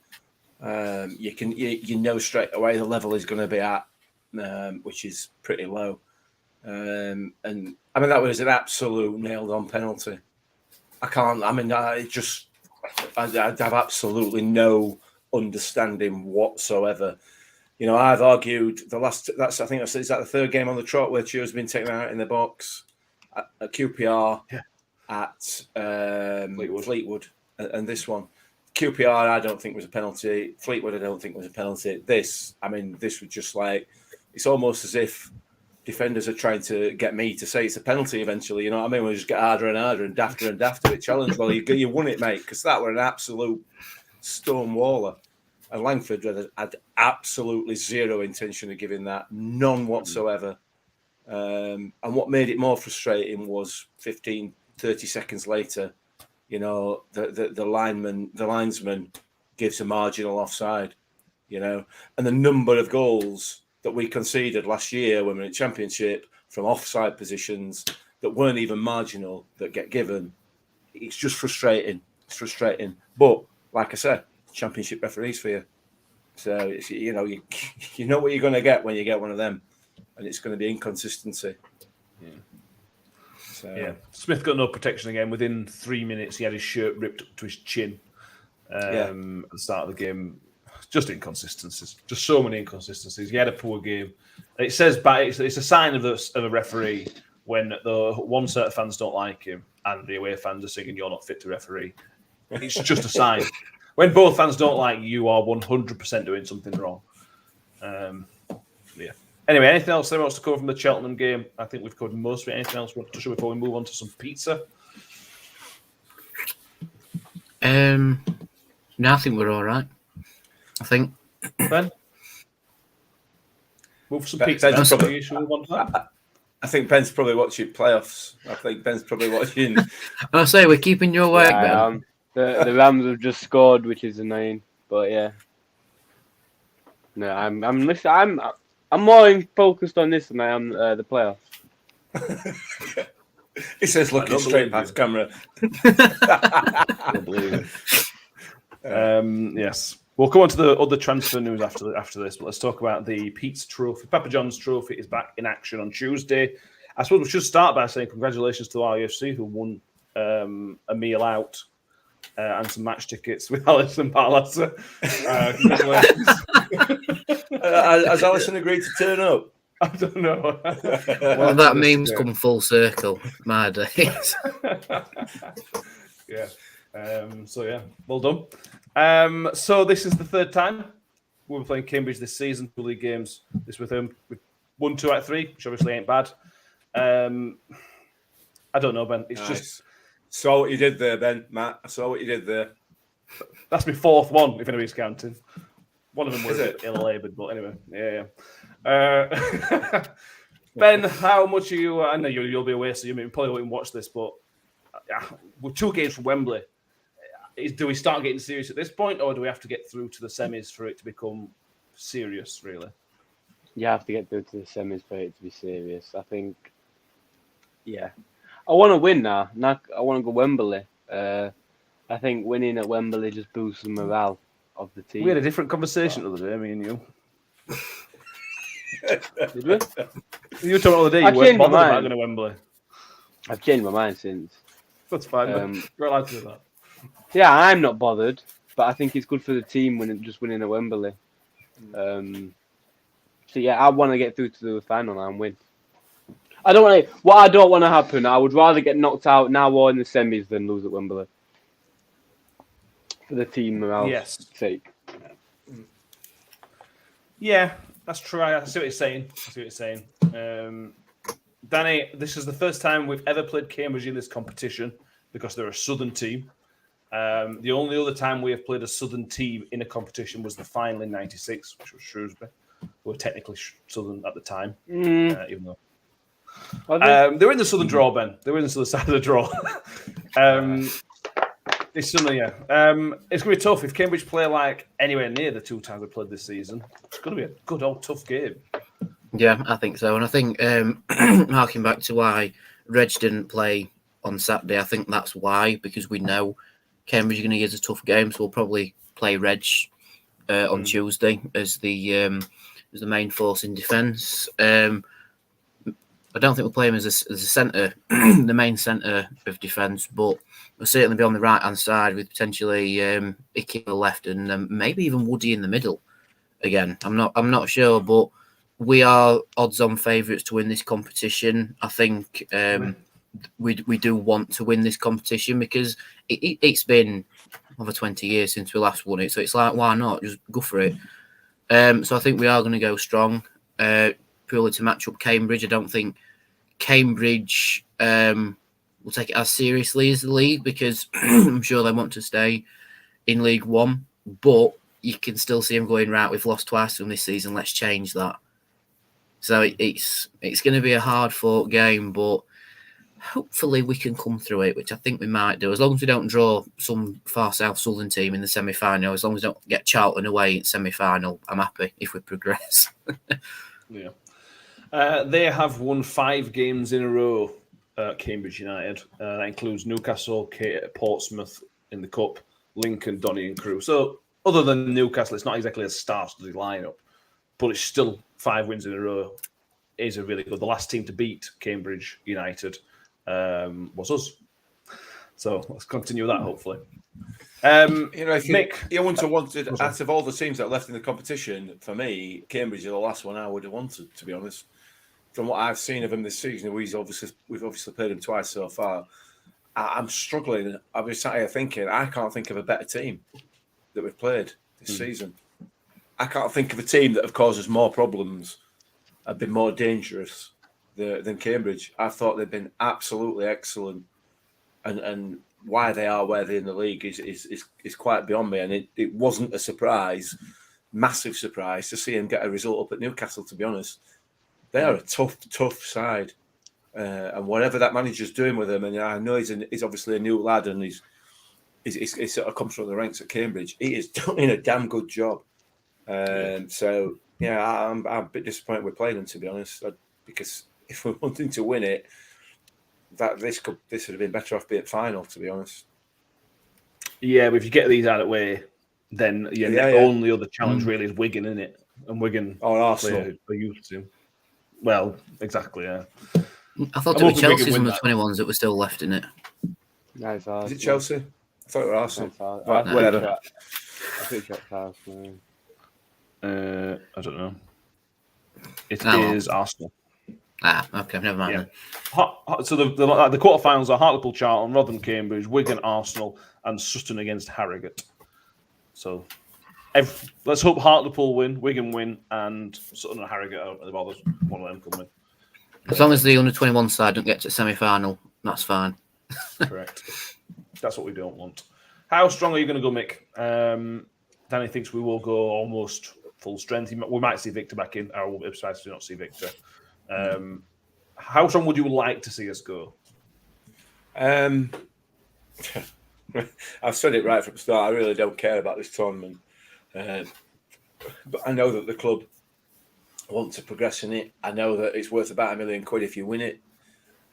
You know straight away the level he's going to be at, which is pretty low. And I mean, that was an absolute nailed-on penalty. I have absolutely no understanding whatsoever. You know, I've argued is that the third game on the trot where Chio's been taken out in the box at QPR, at Fleetwood, and this one. QPR, I don't think was a penalty. Fleetwood, I don't think was a penalty. This was just like, it's almost as if defenders are trying to get me to say it's a penalty eventually. You know what I mean? We just get harder and harder and dafter with challenge. Well, you won it, mate, because that were an absolute stonewaller. And Langford had absolutely zero intention of giving that, none whatsoever. And what made it more frustrating was 15, 30 seconds later, you know, the linesman gives a marginal offside, you know, and the number of goals that we conceded last year when we were in Championship from offside positions that weren't even marginal that get given. It's just frustrating. It's frustrating. But like I said, Championship referees for you. So it's, you know what you're going to get when you get one of them, and it's going to be inconsistency. Yeah. So yeah, Smith got no protection again. Within 3 minutes, he had his shirt ripped up to his chin. At the start of the game, just inconsistencies. Just so many inconsistencies. He had a poor game. It says, it's a sign of a referee when the one set of fans don't like him and the away fans are singing "You're not fit to referee." It's just a sign. When both fans don't like you, you are 100% doing something wrong. Yeah. Anyway, anything else that wants to cover from the Cheltenham game? I think we've covered most of it. Anything else we want to show before we move on to some pizza? No, I think we're all right. I think. Ben? Move for some Ben- pizza. Ben's Ben. probably- Should we move on to that? I think Ben's probably watching playoffs. I think Ben's probably watching. I'll say we're keeping you awake, Ben. The Rams have just scored, which is annoying. But yeah, no, I'm listening. I'm more focused on this than I am the playoffs. He says, I looking don't straight believe past camera. I don't believe it. Yes. We'll come on to the other transfer news after this, but let's talk about the Pizza Trophy. Papa John's Trophy is back in action on Tuesday. I suppose we should start by saying congratulations to RUFC, who won a meal out and some match tickets with Alison Barlasser. Congratulations. Has Alison agreed to turn up? I don't know. Well, that meme's come full circle. My days. Yeah. So yeah, well done. So this is the third time we were playing Cambridge this season. 2 league games. This with them. We've won 2 out of 3, which obviously ain't bad. I don't know, Ben. It's Nice. just Saw what you did there, Ben. Matt, I saw what you did there. that's my 4th one, if anybody's counting. One of them was Is it? ill-laboured, but anyway, yeah. Ben, how much are you? I know you'll be away, so you probably won't watch this, but with 2 games from Wembley, do we start getting serious at this point, or do we have to get through to the semis for it to become serious? Really? You have to get through to the semis for it to be serious. I think. Yeah, I want to win now. I want to go Wembley. I think winning at Wembley just boosts the morale of the team. We had a different conversation the other day, me and you. Did we? You were talking the other day. You I've weren't changed my bothered about mind. going to Wembley. I've changed my mind since. That's fine. You're allowed to do that. Yeah, I'm not bothered, but I think it's good for the team when just winning at Wembley. So yeah, I want to get through to the final and win. I don't want to happen. I would rather get knocked out now or in the semis than lose at Wembley. For the team morale's sake. Yeah, that's true. I see what you're saying. Danny, this is the first time we've ever played Cambridge in this competition because they're a Southern team. The only other time we have played a Southern team in a competition was the final in '96, which was Shrewsbury. We were technically Southern at the time, even though they were in the Southern draw, Ben. They were in the Southern side of the draw. It's something, yeah. It's going to be tough if Cambridge play like anywhere near the 2 times we played this season. It's going to be a good old tough game. Yeah, I think so. And I think, harking back to why Reg didn't play on Saturday, I think that's why, because we know Cambridge are going to give us a tough game, so we'll probably play Reg on Tuesday as the main force in defence. I don't think we'll play him as a centre, the main centre of defence, but we'll certainly be on the right-hand side with potentially Icky on the left and maybe even Woody in the middle. Again, I'm not sure, but we are odds-on favourites to win this competition. I think we do want to win this competition because it's been over 20 years since we last won it. So it's like, why not? Just go for it. So I think we are going to go strong, purely to match up Cambridge. I don't think Cambridge will take it as seriously as the league, because I'm sure they want to stay in League One. But you can still see them going, right, we've lost twice from this season, let's change that. So it's going to be a hard-fought game, but hopefully we can come through it, which I think we might do. As long as we don't draw some far south southern team in the semi-final, as long as we don't get Charlton away in semi-final, I'm happy if we progress. Yeah. They have won 5 games in a row at Cambridge United. That includes Newcastle, Portsmouth in the Cup, Lincoln, Donny and Crewe. So other than Newcastle, it's not exactly a star-studded lineup, but it's still 5 wins in a row. Is a really good. The last team to beat Cambridge United was us. So let's continue that, hopefully. If Mick, you wanted out of all the teams that left in the competition, for me, Cambridge are the last one I would have wanted, to be honest. From what I've seen of them this season, we've obviously played them twice so far. I'm struggling. I've been sat here thinking, I can't think of a better team that we've played this season. I can't think of a team that have caused us more problems, have been more dangerous than Cambridge. I thought they've been absolutely excellent, and why they are where they're in the league is quite beyond me. And it wasn't a surprise, massive surprise, to see him get a result up at Newcastle. To be honest, they are a tough side, and whatever that manager's doing with them, and I know he's obviously a new lad, and he's sort of comes from the ranks at Cambridge. He is doing a damn good job. So yeah, I'm a bit disappointed we're playing them, to be honest, because if we're wanting to win it, this would have been better off being final, to be honest. Yeah, but if you get these out of the way, then the only other challenge really is Wigan, isn't it? And Wigan Arsenal are used to. Well, exactly, yeah. I thought it was Chelsea's under 21s that were still left in it. No, it's Arsenal. Is it Chelsea? I thought it was Arsenal. No, Whatever. I think it's Arsenal. I don't know. It is Arsenal. Okay, never mind. Yeah. So the quarterfinals are Hartlepool, Charlton, Rotherham, Cambridge, Wigan, Arsenal, and Sutton against Harrogate. So let's hope Hartlepool win, Wigan win, and Sutton and Harrogate are the bothers. One of them can win. As long as the under 21 side don't get to semi-final, that's fine. Correct. That's what we don't want. How strong are you going to go, Mick? Danny thinks we will go almost full strength. We might see Victor back in. I will be surprised to not see Victor. How strong would you like to see us go? I've said it right from the start. I really don't care about this tournament, but I know that the club want to progress in it. I know that it's worth about £1 million if you win it,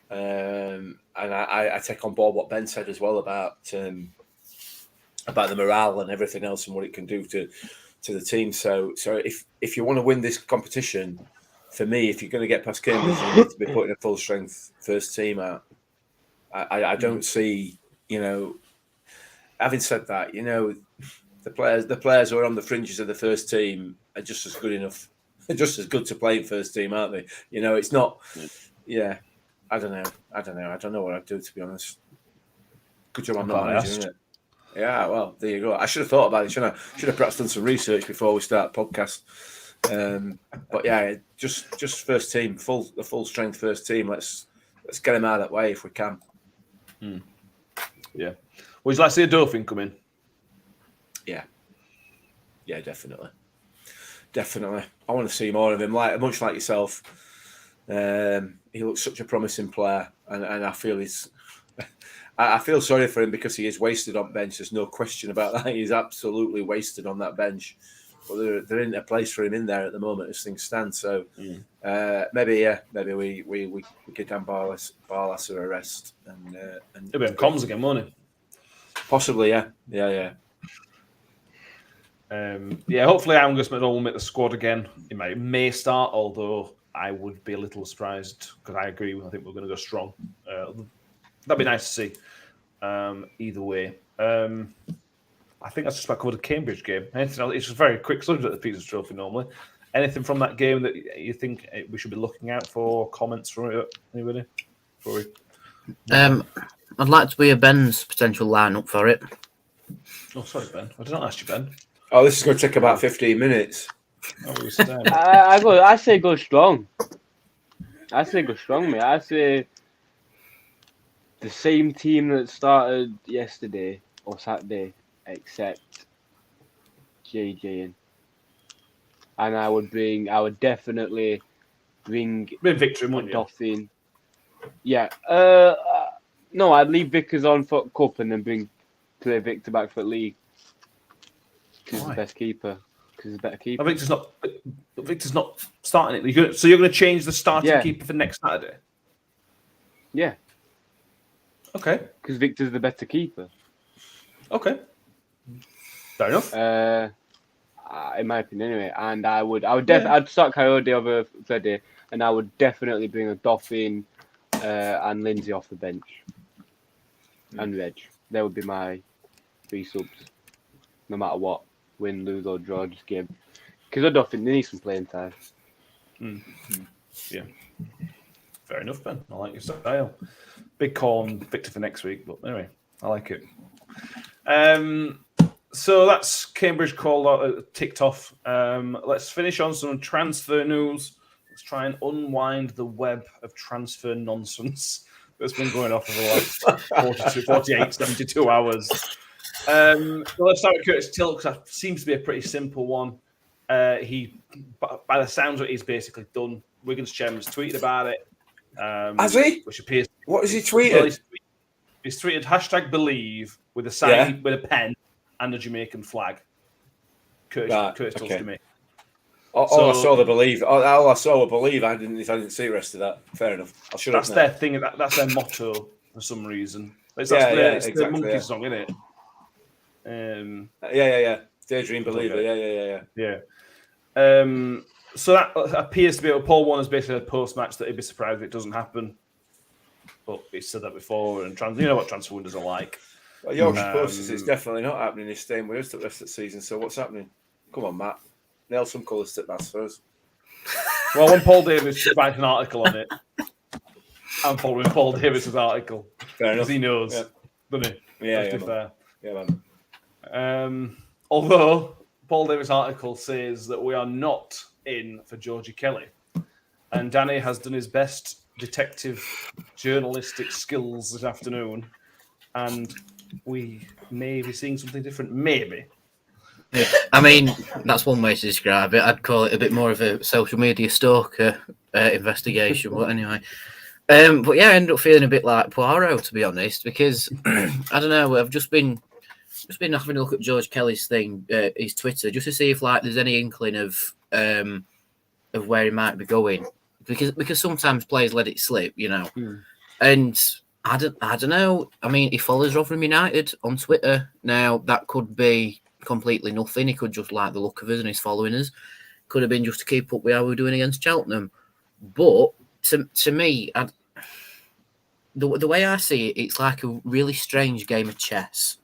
and I take on board what Ben said as well about the morale and everything else and what it can do to the team. So if you want to win this competition, for me, if you're going to get past Cambridge, you need to be putting a full strength first team out. I don't see, having said that, the players who are on the fringes of the first team are just as good enough, just as good to play in first team, aren't they? It's not. Yeah, I don't know. I don't know what I'd do, to be honest. Good job, I'm not managing, isn't it? Yeah, well, there you go. I should have thought about it, shouldn't I? Should have perhaps done some research before we start the podcast. But yeah, just first team, the full strength first team. Let's get him out of that way if we can. Yeah. Would you like to see a Dauphin come in? Yeah, definitely. I want to see more of him. Much like yourself, he looks such a promising player, and I feel I feel sorry for him because he is wasted on bench. There's no question about that. He's absolutely wasted on that bench. But there isn't a place for him in there at the moment as things stand. So maybe we give Dan Barlas a rest and he'll be on comms again, won't he? Possibly, yeah. Hopefully Angus McDonald will make the squad again. He may start, although I would be a little surprised because I agree. I think we're going to go strong. That'd be nice to see. Either way. I think that's just about covered the Cambridge game. Anything else? It's just very quick subject at the Peters Trophy normally. Anything from that game that you think we should be looking out for? Comments from anybody? I'd like to be a Ben's potential lineup for it. Oh, sorry, Ben. I did not ask you, Ben. Oh, this is going to take about 15 minutes. Oh, we were staying. I say go strong. I say go strong, mate. I say the same team that started yesterday or Saturday, except JJ in. And I would definitely bring Been victory, wouldn't you? Dolphin. Yeah. No, I'd leave Vickers on for cup and then play Victor back for league. Because he's the best keeper. Because he's a better keeper. Victor's not starting it. So you're going to change the starting keeper for next Saturday? Yeah. Okay. Because Victor's the better keeper. Okay. Fair enough. In my opinion, anyway. And I'd start Coyote over Freddie, and I would definitely bring a Dolphin and Lindsay off the bench. And Reg. They would be my 3 subs. No matter what. Win, lose, or draw, just give. Because I don't think they need some playing time. Yeah. Fair enough, Ben. I like your style. Big call on Victor for next week, but anyway, I like it. So that's Cambridge call ticked off. Let's finish on some transfer news. Let's try and unwind the web of transfer nonsense that's been going off for the last 48, 72 hours. So let's start with Curtis Till, because that seems to be a pretty simple one. He, by the sounds of it, he's basically done. Wigan's chairman's tweeted about it. Has he? Which appears. What has he tweeted? Well, he's tweeted #believe with a sign with a pen and a Jamaican flag. Curtis Till's Jamaican. I saw the believe. All I saw was believe. I didn't see the rest of that. Fair enough. I should have. That's their thing. That's their motto for some reason. It's the monkey song, isn't it? Yeah. Daydream believer. Yeah. So that appears to be what Paul Warner's basically a post-match that he'd be surprised if it doesn't happen. But he's said that before, and you know what transfer windows are like. Well, Yorkshire Post says it's definitely not happening. He's staying with us the rest of the season. So what's happening? Come on, Matt. Nail some colours to that first. Well, when Paul Davis writes an article on it, I'm following Paul Davis's article. Fair enough. Because he knows, doesn't he? Yeah, fair. Yeah, man. Although Paul Davis' article says that we are not in for Georgie Kelly, and Danny has done his best detective journalistic skills this afternoon, and we may be seeing something different. Maybe. I mean, that's one way to describe it. I'd call it a bit more of a social media stalker investigation. But anyway, but yeah, I ended up feeling a bit like Poirot, to be honest, because I don't know. I've just been having a look at George Kelly's thing, his Twitter, just to see if there's any inkling of where he might be going, because sometimes players let it slip, and I don't know. I mean, he follows Rotherham United on Twitter now. That could be completely nothing. He could just like the look of us and he's following us. Could have been just to keep up with how we're doing against Cheltenham. But to me, the way I see it, it's like a really strange game of chess.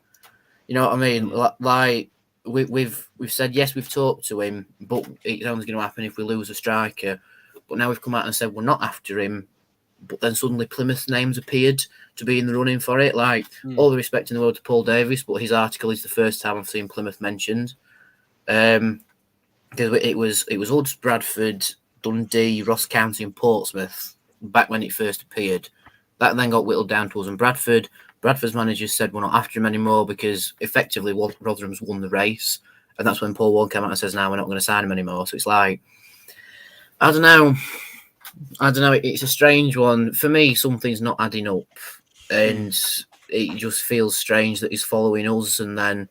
You know what I mean? Like we've said yes, we've talked to him, but it's only going to happen if we lose a striker. But now we've come out and said we're not after him. But then suddenly Plymouth's name's appeared to be in the running for it. All the respect in the world to Paul Davis, but his article is the first time I've seen Plymouth mentioned. It was Hudds, Bradford, Dundee, Ross County, and Portsmouth back when it first appeared. That then got whittled down to us and Bradford. Bradford's manager said we're not after him anymore because effectively Rotherham's won the race, and that's when Paul Warne came out and says now we're not going to sign him anymore. So it's like, I don't know. It's a strange one. For me, something's not adding up. And it just feels strange that he's following us. And then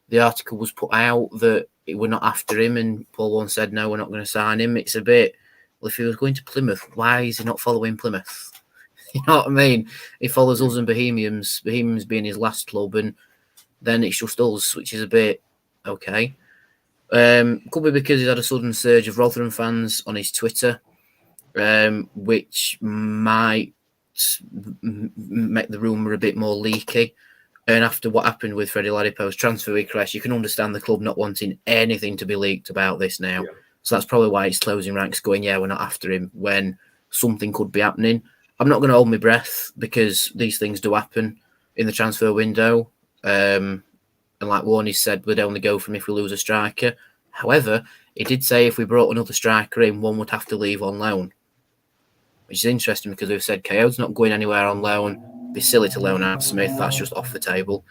the article was put out that we're not after him. And Paul Warne said, no, we're not going to sign him. It's a bit, well, if he was going to Plymouth, why is he not following Plymouth? You know what I mean? He follows us and Bohemians being his last club. And then it's just us, which is a bit okay. Could be because he's had a sudden surge of Rotherham fans on his Twitter. Which might make the rumour a bit more leaky. And after what happened with Freddie Ladapo's transfer request, you can understand the club not wanting anything to be leaked about this now. Yeah. So that's probably why it's closing ranks going, yeah, we're not after him when something could be happening. I'm not going to hold my breath because these things do happen in the transfer window. And like Warney said, we'd only go from if we lose a striker. However, he did say if we brought another striker in, one would have to leave on loan. Which is interesting because we've said KO's not going anywhere on loan. It'd be silly to loan out Smith. That's just off the table.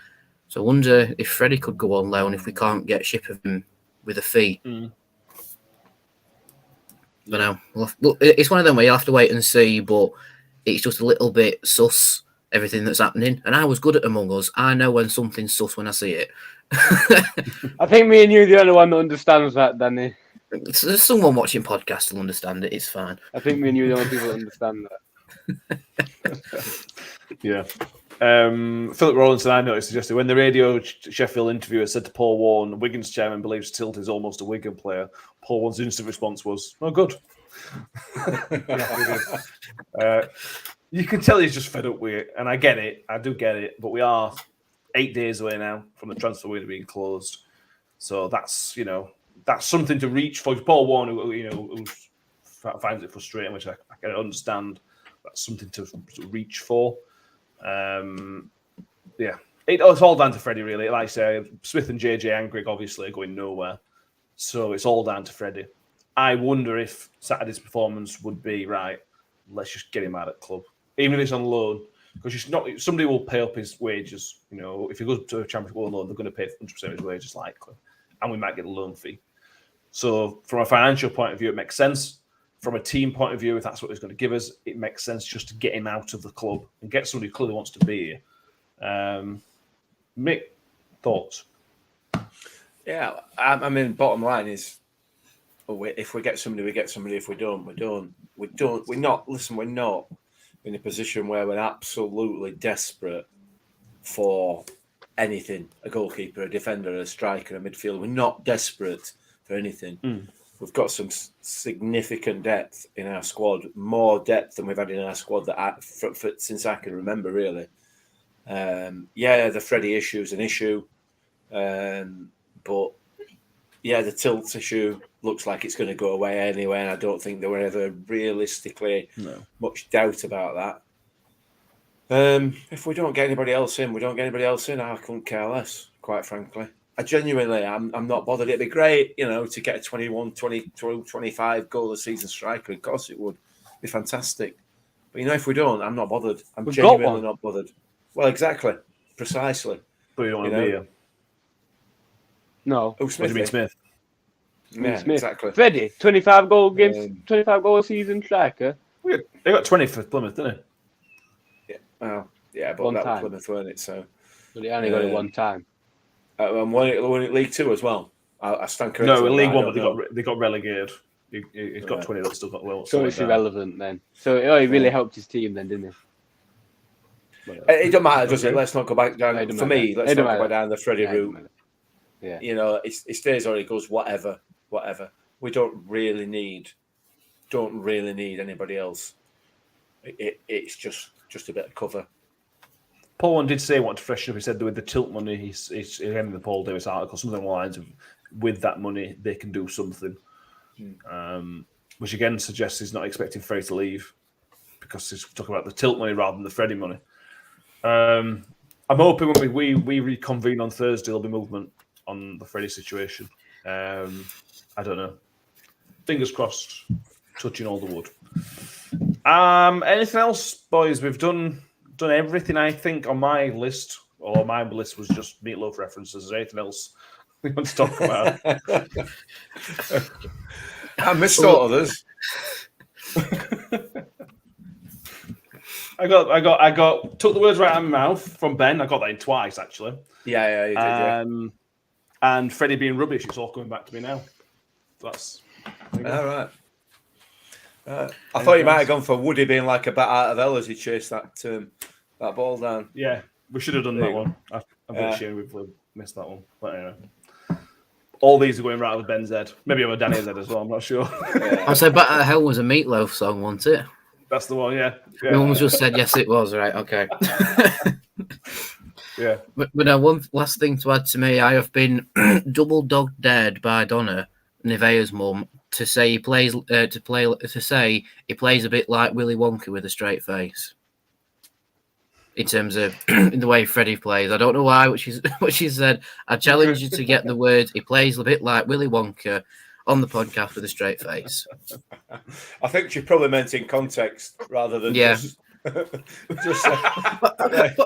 So I wonder if Freddie could go on loan if we can't get ship of him with a fee. But no, look, it's one of them where you'll have to wait and see, but it's just a little bit sus, everything that's happening. And I was good at Among Us. I know when something's sus when I see it. I think me and you are the only one that understands that, Danny. There's someone watching podcasts will understand it. It's fine. I think me and you are the only people that understand that. Yeah. Philip Rawlinson, I noticed, suggested when the Radio Sheffield interviewer said to Paul Warne, Wigan's chairman believes Tilt is almost a Wigan player. Paul Warne's instant response was, "Oh, good." You can tell he's just fed up with it, and I get it. I do get it, but we are 8 days away now from the transfer window being closed, so that's that's something to reach for. Paul Warne, who finds it frustrating, which I can understand. That's something to reach for. It's all down to Freddie, really. Like I say, Smith and JJ Angrig obviously are going nowhere, so it's all down to Freddie. I wonder if Saturday's performance would be right. Let's just get him out of the club, even if it's on loan, because somebody will pay up his wages. If he goes to a championship on loan, they're going to pay 100% of his wages likely, and we might get a loan fee. So, from a financial point of view, it makes sense. From a team point of view, if that's what he's going to give us, it makes sense just to get him out of the club and get somebody who clearly wants to be here. Mick, thoughts? Yeah, I mean, bottom line is, if we get somebody, we get somebody. If we don't, we don't. We're not in a position where we're absolutely desperate for anything. A goalkeeper, a defender, a striker, a midfielder. We're not desperate for anything. We've got some significant depth in our squad, more depth than we've had in our squad since I can remember, really. The Freddie issue is an issue, but the Tilt issue looks like it's going to go away anyway, and I don't think there were ever realistically much doubt about that. If we don't get anybody else in, I couldn't care less, quite frankly. I'm not bothered. It'd be great, to get a 21, 22, 25 goal a season striker. Of course it would. Be fantastic. But, if we don't, I'm not bothered. I'm genuinely not bothered. Well, exactly. Precisely. But you don't want to be here. No. Oh, What do you mean, Smith? Yeah, Smith. exactly. Freddie, 25 goal games, 25 goal a season striker. They got 20 for Plymouth, didn't Yeah. Well, yeah, but One that time. was Plymouth, weren't it? So, But he only got it one time. won it League Two as well. I stand corrected. No, in League I One, don't but know. they got relegated. He's got 20, they've still got well. So it's irrelevant then. So he really helped his team then, didn't he? It don't matter, does it? Let's not go back down. It don't For matter. me, let's It not don't go matter. down the Freddie Yeah, route. Yeah. It stays or it goes. Whatever. We don't really need anybody else. It's just a bit of cover. Paul Warne did say he wanted to freshen up. He said that with the Tilt money, he's in the Paul Davis article, something along the lines of, with that money, they can do something. Which again suggests he's not expecting Freddie to leave because he's talking about the Tilt money rather than the Freddie money. I'm hoping when we reconvene on Thursday, there'll be movement on the Freddie situation. I don't know. Fingers crossed, touching all the wood. Anything else, boys? We've done everything, I think, on my list. Or my list was just Meatloaf references. Is there anything else we want to talk about? I missed all others. I got took the words right out of my mouth from Ben. I got that in twice, actually. Yeah, you did, yeah. And Freddie being rubbish, it's all coming back to me now. That's All right. I thought you might have gone for Woody being like a bat out of hell as he chased that ball down. Yeah, we should have done that one. I'm a bit ashamed we've missed that one. But anyway. All these are going right over Ben's head. Maybe over Danny's head as well, I'm not sure. I'd say Bat Out of Hell was a Meatloaf song, wasn't it? That's the one, yeah. Everyone just said yes, it was, right? Okay. Yeah. But now, one last thing to add to me, I have been double dog dared by Donna, Nevaeh's mum, to say he plays a bit like Willy Wonka with a straight face. in terms of in the way Freddie plays. I don't know why, what she said. I challenge you to get the word. He plays a bit like Willy Wonka on the podcast with a straight face. I think she probably meant in context rather than just but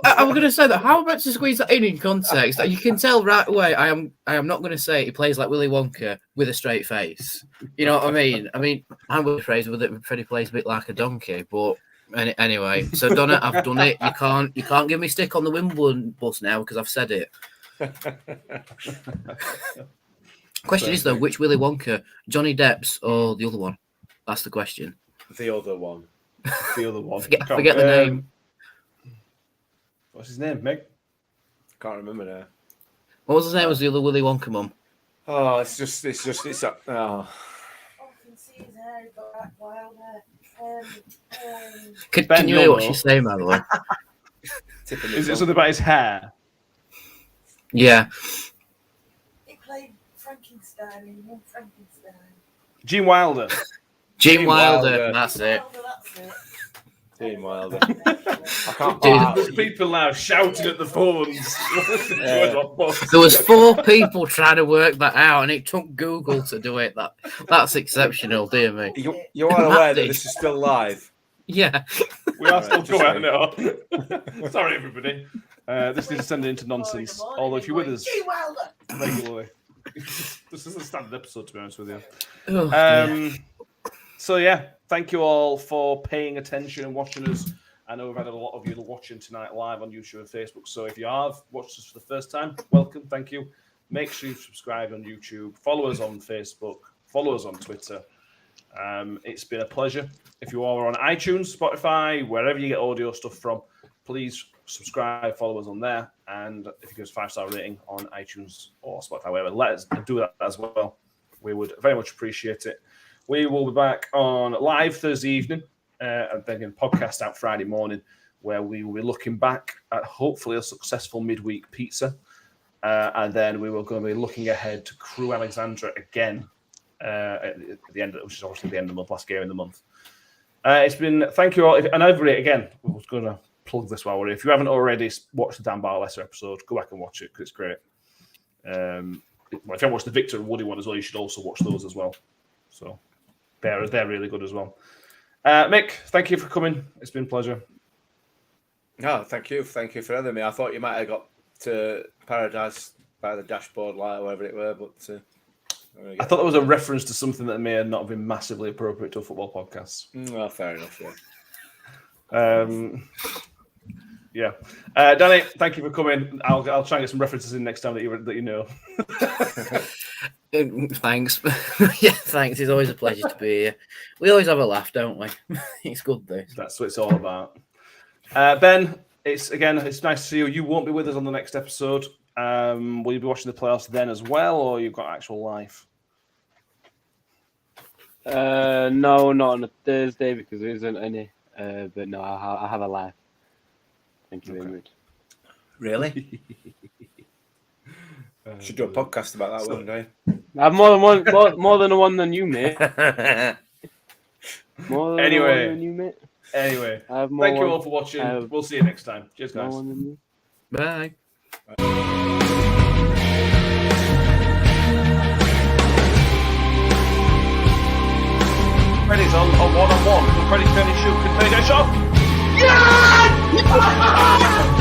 I'm going to say that. How about to squeeze that in context? You can tell right away. I am not going to say he plays like Willy Wonka with a straight face. You know what I mean? I'm going to phrase with it. Freddie plays a bit like a donkey, but anyway. So Donna, I've done it. You can't give me stick on the Wimbledon bus now because I've said it. Question is though, which Willy Wonka, Johnny Depp's or the other one? That's the question. The other one. The other one. Forget the name. What's his name, Meg? Can't remember now. What was his name? Was the other Willy Wonka mum? Oh, it's oh. I can see his hair. He's got that wild hair. Can you hear what she's saying, by the way? Is it something about his hair? Yeah. He played Frankenstein in Young Frankenstein. Gene Wilder. Gene Wilder. That's it. That's it. Gene Wilder. I can't. There's people now shouting at the phones. There was 4 people trying to work that out, and it took Google to do it. That's exceptional, dear me. You are aware that this is still live? Yeah. We are still going now. Sorry, everybody. This is sending into nonsense. Although if you're with us regularly, this is a standard episode, to be honest with you. Oh, so yeah, thank you all for paying attention and watching us. I know we've had a lot of you watching tonight live on YouTube and Facebook. So if you have watched us for the first time, welcome, thank you. Make sure you subscribe on YouTube, follow us on Facebook, follow us on Twitter. It's been a pleasure. If you are on iTunes, Spotify, wherever you get audio stuff from, please subscribe, follow us on there. And if you give us a 5-star rating on iTunes or Spotify, whatever, let us do that as well. We would very much appreciate it. We will be back on live Thursday evening and then a podcast out Friday morning where we will be looking back at hopefully a successful midweek pizza. And then we will going to be looking ahead to Crewe Alexandra again at the end, which is obviously the end of the month, last game in the month. It's been, thank you all. And again, I was going to plug this while we're here. If you haven't already watched the Dan Barlesser episode, go back and watch it because it's great. If you haven't watched the Victor and Woody one as well, you should also watch those as well. So they're really good as well. Mick, thank you for coming. It's been a pleasure. No, thank you. Thank you for having me. I thought you might have got to Paradise by the Dashboard Light or whatever it were, but I thought that was a reference to something that may not have been massively appropriate to a football podcast. Well, fair enough, yeah. Yeah. Danny, thank you for coming. I'll try and get some references in next time that you know. Thanks. Yeah, thanks. It's always a pleasure to be here. We always have a laugh, don't we? It's good, this. That's what it's all about. Ben, it's nice to see you. You won't be with us on the next episode. Will you be watching the playoffs then as well, or you've got actual life? No, not on a Thursday because there isn't any. But no, I have a life. Thank you very much. Really? Should do a podcast about that one day. I have more than one than you, mate. More than Anyway. one than you, mate. Anyway, I have more thank you one- all for watching. I have We'll see you next time. Cheers, more guys. one than you. Bye. Freddie's on one-on-one. Freddie can he shoot? Can he go shot? Yes!